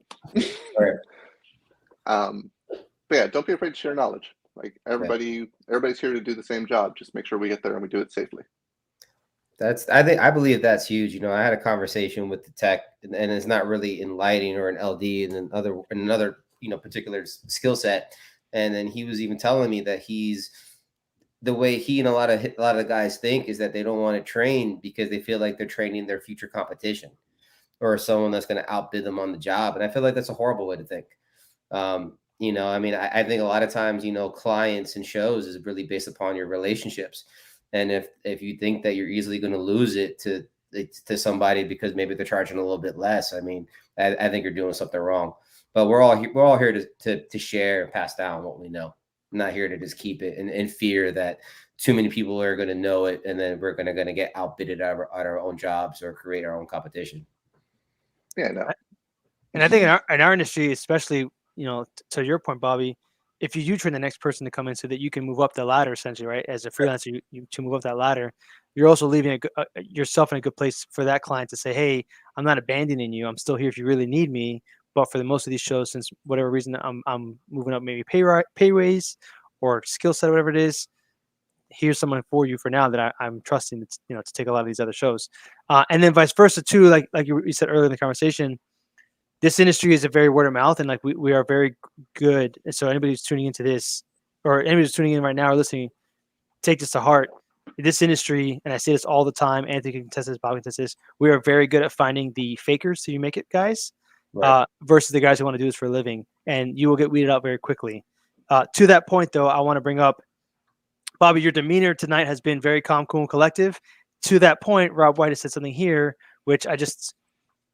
Right. But yeah, don't be afraid to share knowledge. Like everybody's here to do the same job. Just make sure we get there and we do it safely. I believe that's huge. You know, I had a conversation with the tech, and it's not really in lighting or in LD and another particular skill set. And then he was even telling me that the way he and a lot of the guys think is that they don't want to train because they feel like they're training their future competition or someone that's going to outbid them on the job. And I feel like that's a horrible way to think. I think a lot of times, clients and shows is really based upon your relationships. And if you think that you're easily going to lose it to somebody because maybe they're charging a little bit less, I think you're doing something wrong. But we're all here to share and pass down what we know. I'm not here to just keep it in fear that too many people are going to know it, and then we're going to get outbidded at our own jobs or create our own competition. Yeah, no. And I think in our industry, especially, to your point, Bobby, if you do train the next person to come in so that you can move up the ladder, essentially, right? As a freelancer, you to move up that ladder, you're also leaving yourself in a good place for that client to say, hey, I'm not abandoning you. I'm still here if you really need me. But for the most of these shows, since whatever reason I'm moving up, maybe pay raise or skill set, whatever it is, here's someone for you for now that I'm trusting to take a lot of these other shows, and then vice versa too. Like you said earlier in the conversation, this industry is a very word of mouth, and like we are very good. And so anybody who's tuning into this, or anybody who's tuning in right now or listening, take this to heart. This industry, and I say this all the time, Anthony can test this, Bob can test this, we are very good at finding the fakers so you make it guys, Right. versus the guys who want to do this for a living, and you will get weeded out very quickly. To that point, though, I want to bring up, Bobby, your demeanor tonight has been very calm, cool, and collective. To that point, Rob White has said something here, which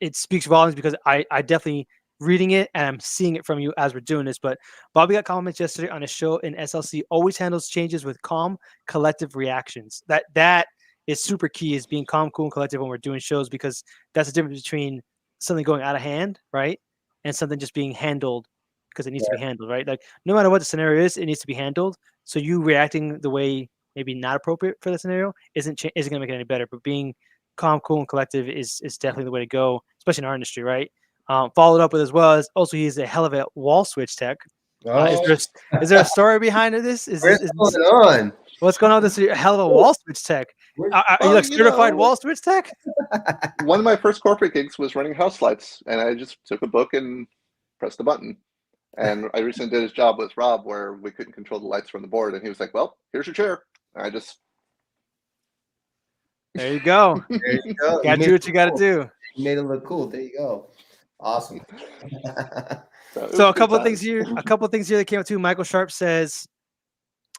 it speaks volumes, because I definitely reading it and I'm seeing it from you as we're doing this. But Bobby got comments yesterday on a show in SLC, always handles changes with calm, collective reactions. That is super key, is being calm, cool, and collective when we're doing shows, because that's the difference between something going out of hand, right, and something just being handled because it needs to be handled, right? Like no matter what the scenario is, it needs to be handled. So you reacting the way maybe not appropriate for the scenario isn't going to make it any better. But being calm, cool, and collective is definitely the way to go, especially in our industry, right? Followed up with, as well as, also he's a hell of a wall switch tech. Is there a story behind this? What's going on? What's going on with this hell of a wall switch tech? Are you like certified wall switch tech? One of my first corporate gigs was running house lights, and I just took a book and pressed the button. And I recently did his job with Rob, where we couldn't control the lights from the board, and he was like, "Well, here's your chair." And I just there you go. There you go. Got to do what you got to do. You made it look cool. There you go. Awesome. So a couple of things here that came up too. Michael Sharp says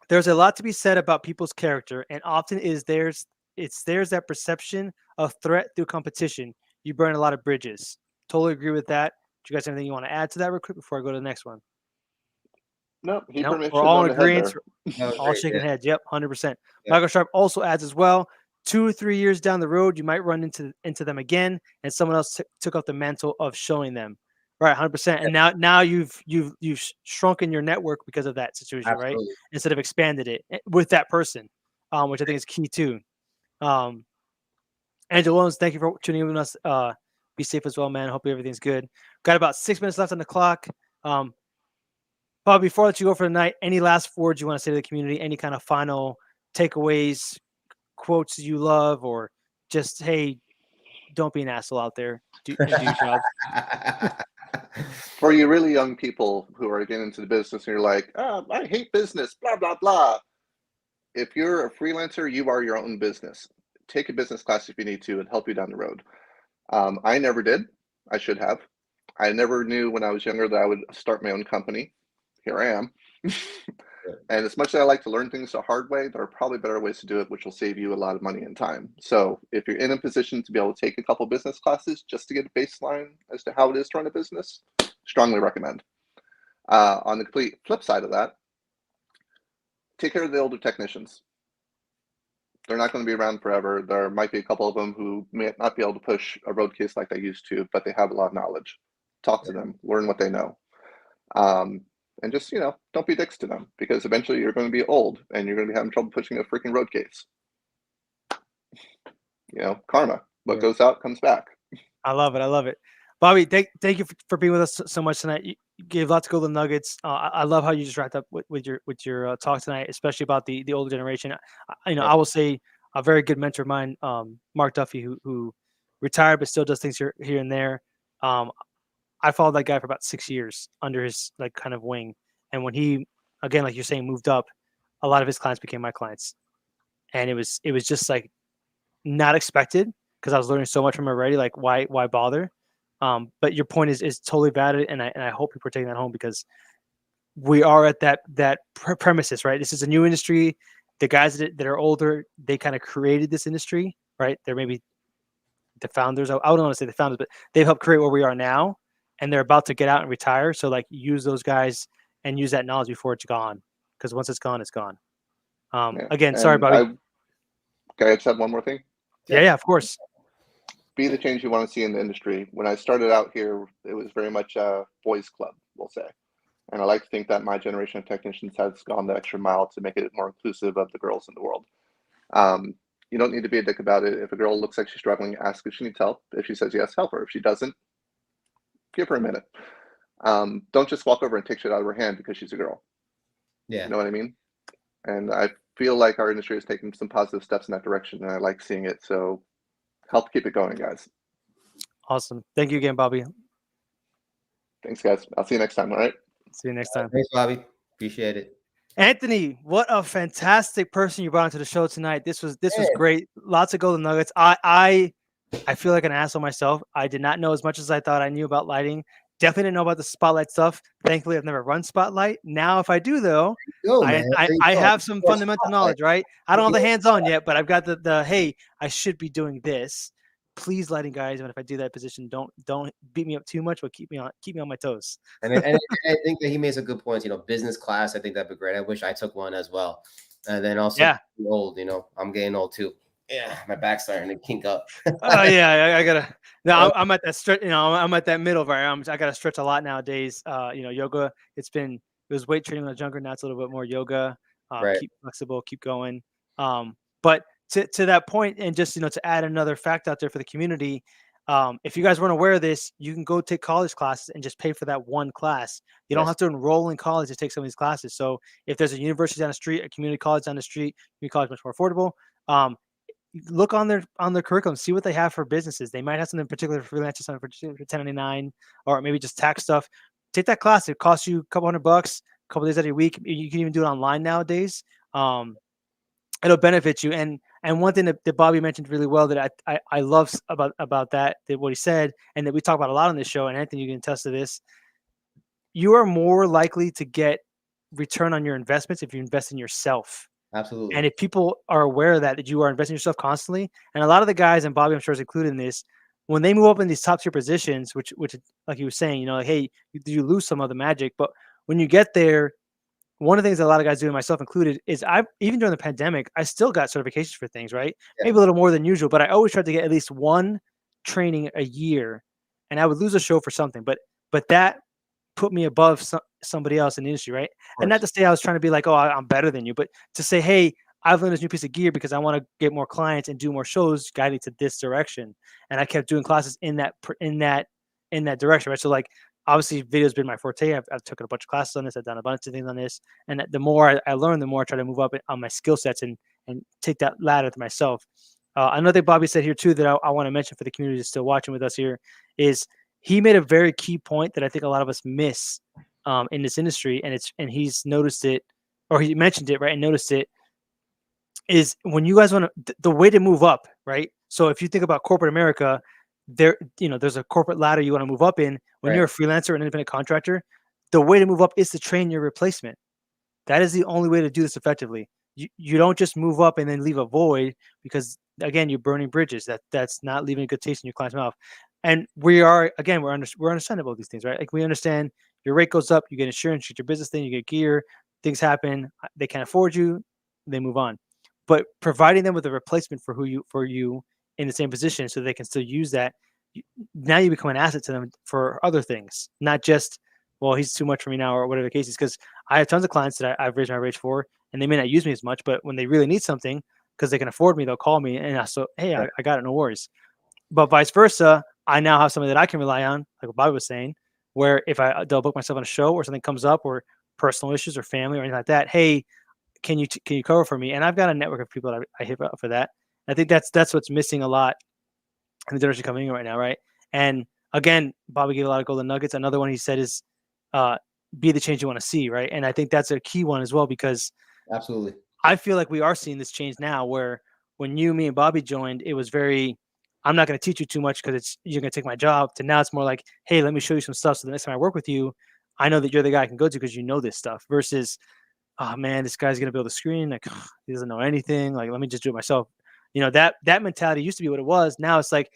there's a lot to be said about people's character, and often there's that perception of threat through competition. You burn a lot of bridges. Totally agree with that. Do you guys have anything you want to add to that real quick before I go to the next one? No, we're all in agreement. All shaking heads. Yep, 100%. Michael Sharp also adds as well, 2 or 3 years down the road, you might run into them again, and someone else took up the mantle of showing them. Right, 100%. And now you've shrunken your network because of that situation, right? Instead of expanded it with that person, which I think is key too. Angela Williams, thank you for tuning in with us. Be safe as well, man. Hope everything's good. Got about 6 minutes left on the clock. Bob, before I let you go for the night, any last words you want to say to the community? Any kind of final takeaways, quotes you love, or just, hey, don't be an asshole out there. Do your job. For you really young people who are getting into the business and you're like, I hate business, blah, blah, blah. If you're a freelancer, you are your own business. Take a business class if you need to and help you down the road. I never did. I should have. I never knew when I was younger that I would start my own company. Here I am. And as much as I like to learn things the hard way, there are probably better ways to do it, which will save you a lot of money and time. So if you're in a position to be able to take a couple business classes just to get a baseline as to how it is to run a business, strongly recommend. On the complete flip side of that, take care of the older technicians. They're not going to be around forever. There might be a couple of them who may not be able to push a road case like they used to, but they have a lot of knowledge. Talk to them, learn what they know. And just, don't be dicks to them, because eventually you're going to be old and you're going to be having trouble pushing a freaking road case. Karma. What goes out comes back. I love it. Bobby, thank you for being with us so much tonight. You gave lots of golden nuggets. I love how you just wrapped up with your talk tonight, especially about the older generation. I will say a very good mentor of mine, Mark Duffy, who retired but still does things here and there. I followed that guy for about 6 years under his kind of wing. And when he, again, like you're saying, moved up, a lot of his clients became my clients. And it was just not expected, because I was learning so much from him already. Like, why bother? But your point is totally valid. And I hope people are taking that home, because we are at that premises, right? This is a new industry. The guys that are older, they kind of created this industry, right? They're maybe the founders. I don't want to say the founders, but they've helped create where we are now. And they're about to get out and retire. So use those guys and use that knowledge before it's gone. Because once it's gone, it's gone. Again, sorry, Bobby. Can I just have one more thing? Yeah, of course. Be the change you want to see in the industry. When I started out here, it was very much a boys club, we'll say. And I like to think that my generation of technicians has gone the extra mile to make it more inclusive of the girls in the world. You don't need to be a dick about it. If a girl looks like she's struggling, ask if she needs help. If she says yes, help her. If she doesn't, give her a minute. Don't just walk over and take shit out of her hand because she's a girl. Yeah. You know what I mean? And I feel like our industry is taking some positive steps in that direction, and I like seeing it. So help keep it going, guys. Awesome. Thank you again, Bobby. Thanks, guys. I'll see you next time. All right. See you next time. Thanks, Bobby. Appreciate it. Anthony, what a fantastic person you brought onto the show tonight. This was great. Lots of golden nuggets. I feel like an asshole myself. I did not know as much as I thought I knew about lighting. Definitely didn't know about the spotlight stuff. Thankfully, I've never run spotlight. Now, if I do, though, I have some fundamental knowledge, right? I don't have the hands-on yet, but I've got the hey, I should be doing this. Please, lighting guys, and if I do that position, don't beat me up too much, but keep me on my toes. And I think that he makes a good point. Business class, I think that'd be great. I wish I took one as well. And then also, old. I'm getting old too. Yeah, my back's starting to kink up. Oh yeah, I gotta. No, I'm at that stretch. I'm at that middle where I gotta stretch a lot nowadays. Yoga. It was weight training when I was younger. Now it's a little bit more yoga. Right. Keep flexible. Keep going. But to that point, and just to add another fact out there for the community, if you guys weren't aware of this, you can go take college classes and just pay for that one class. You don't have to enroll in college to take some of these classes. So if there's a university down the street, a community college down the street, community college much more affordable. Look on their curriculum, see what they have for businesses. They might have something particular for freelancers, something for 1099, or maybe just tax stuff. Take that class. It costs you a couple $100, a couple days out of your week. You can even do it online nowadays. It'll benefit you. And one thing that Bobby mentioned really well that I love about that what he said, and that we talk about a lot on this show, and Anthony, you can attest to this. You are more likely to get return on your investments if you invest in yourself. Absolutely. And if people are aware of that you are investing in yourself constantly, and a lot of the guys, and Bobby, I'm sure is included in this, when they move up in these top tier positions, which like you were saying, like, hey, you lose some of the magic, but when you get there, one of the things that a lot of guys do, and myself included, is even during the pandemic, I still got certifications for things, right? Yeah. Maybe a little more than usual, but I always tried to get at least one training a year, and I would lose a show for something, but that put me above somebody else in the industry, right? And not to say I was trying to be like, oh, I'm better than you, but to say, hey, I've learned this new piece of gear because I want to get more clients and do more shows guiding to this direction. And I kept doing classes in that direction, right? So like, obviously video's been my forte. I've taken a bunch of classes on this. I've done a bunch of things on this. And the more I learn, the more I try to move up on my skill sets and take that ladder to myself. Another thing Bobby said here too, that I want to mention for the community that's still watching with us here, is he made a very key point that I think a lot of us miss in this industry. And he's noticed it, or he mentioned it, right? And noticed it, is when you guys want to, the way to move up, right? So if you think about corporate America, there's a corporate ladder you want to move up in. When you're a freelancer, an independent contractor, the way to move up is to train your replacement. That is the only way to do this effectively. You don't just move up and then leave a void, because again, you're burning bridges. That's not leaving a good taste in your client's mouth. And we're understandable of these things, right? Like, we understand your rate goes up, you get insurance, you get your business thing, you get gear, things happen, they can't afford you, they move on. But providing them with a replacement for you in the same position, so they can still use that, now you become an asset to them for other things, not just, well, he's too much for me now, or whatever the case is. Because I have tons of clients that I've raised my rates for, and they may not use me as much, but when they really need something, because they can afford me, they'll call me, and hey, I got it, no worries. But vice versa, I now have somebody that I can rely on, like what Bobby was saying, where if they'll book myself on a show, or something comes up, or personal issues, or family, or anything like that, hey, can you cover for me? And I've got a network of people that I hit up for that. I think that's what's missing a lot in the generation coming in right now, right? And again, Bobby gave a lot of golden nuggets. Another one he said is be the change you want to see, right? And I think that's a key one as well, because absolutely, I feel like we are seeing this change now, where when me and Bobby joined, it was very, I'm not going to teach you too much because you're going to take my job, to now it's more like, hey, let me show you some stuff, so the next time I work with you, I know that you're the guy I can go to because you know this stuff, versus, oh man, this guy's going to build a screen, like, he doesn't know anything, like, let me just do it myself. That mentality used to be what it was. Now it's like,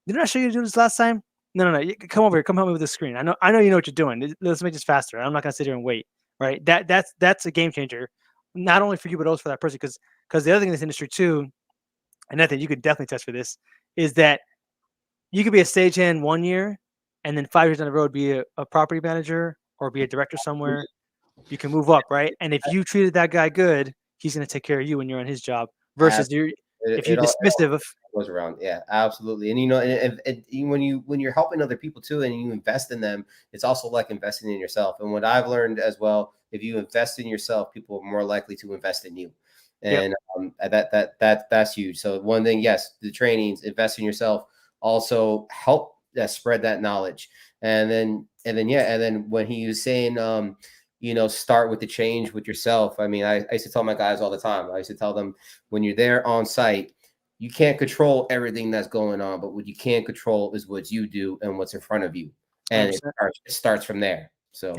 didn't I show you to do this last time? No. Come over here. Come help me with the screen. I know you know what you're doing. Let's make this faster. I'm not gonna sit here and wait. Right? That's a game changer, not only for you but also for that person. Because the other thing in this industry too, and I think you could definitely test for this, is that you could be a stagehand 1 year, and then 5 years down the road be a property manager or be a director somewhere, you can move up, right? And if you treated that guy good, he's going to take care of you when you're on his job. Versus if you're dismissive of goes around. Yeah, absolutely. And when you're helping other people too, and you invest in them, it's also like investing in yourself. And what I've learned as well, if you invest in yourself, people are more likely to invest in you. And that's huge. So one thing, yes, the trainings, invest in yourself, also help spread that knowledge. And then when he was saying, start with the change with yourself. I mean, I used to tell my guys all the time. I used to tell them, when you're there on site, you can't control everything that's going on, but what you can control is what you do and what's in front of you. And it starts from there. So,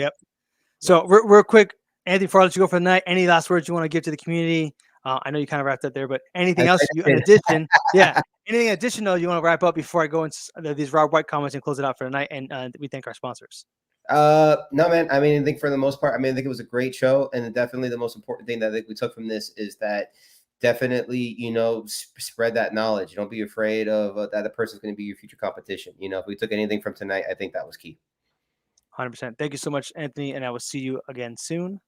So real quick, Anthony, before I let you go for the night, any last words you want to give to the community? I know you kind of wrapped up there, but anything else in addition? Anything additional you want to wrap up before I go into these Rob White comments and close it out for the night? And we thank our sponsors. No, man. I mean, I think for the most part, I think it was a great show, and definitely the most important thing that I think we took from this is that definitely, spread that knowledge. Don't be afraid of that the person's going to be your future competition. If we took anything from tonight, I think that was key. 100%. Thank you so much, Anthony, and I will see you again soon.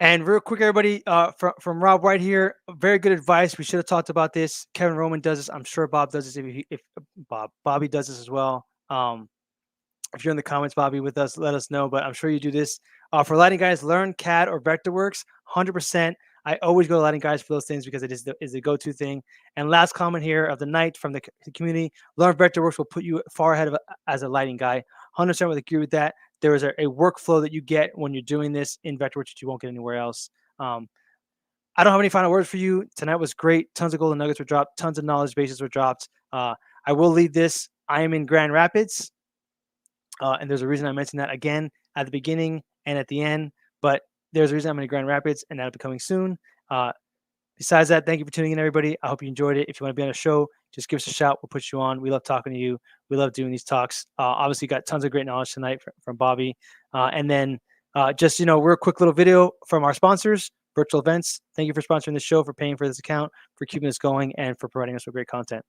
And real quick, everybody, from Rob White here, very good advice. We should have talked about this. Kevin Roman does this. I'm sure Bob does this. If Bobby does this as well. If you're in the comments, Bobby, with us, let us know. But I'm sure you do this. For lighting guys, learn CAD or Vectorworks, 100%. I always go to lighting guys for those things because it is the go-to thing. And last comment here of the night from the community, learn Vectorworks will put you far ahead of as a lighting guy. 100% would agree with that. There is a workflow that you get when you're doing this in Vectorworks that you won't get anywhere else. I don't have any final words for you. Tonight was great. Tons of golden nuggets were dropped. Tons of knowledge bases were dropped. I will leave this. I am in Grand Rapids. And there's a reason I mentioned that again at the beginning and at the end. But there's a reason I'm in Grand Rapids, and that'll be coming soon. Besides that, thank you for tuning in, everybody. I hope you enjoyed it. If you want to be on a show, just give us a shout. We'll put you on. We love talking to you. We love doing these talks. Obviously, got tons of great knowledge tonight from Bobby. And then just, we're a quick little video from our sponsors, Virtual Events. Thank you for sponsoring the show, for paying for this account, for keeping us going, and for providing us with great content.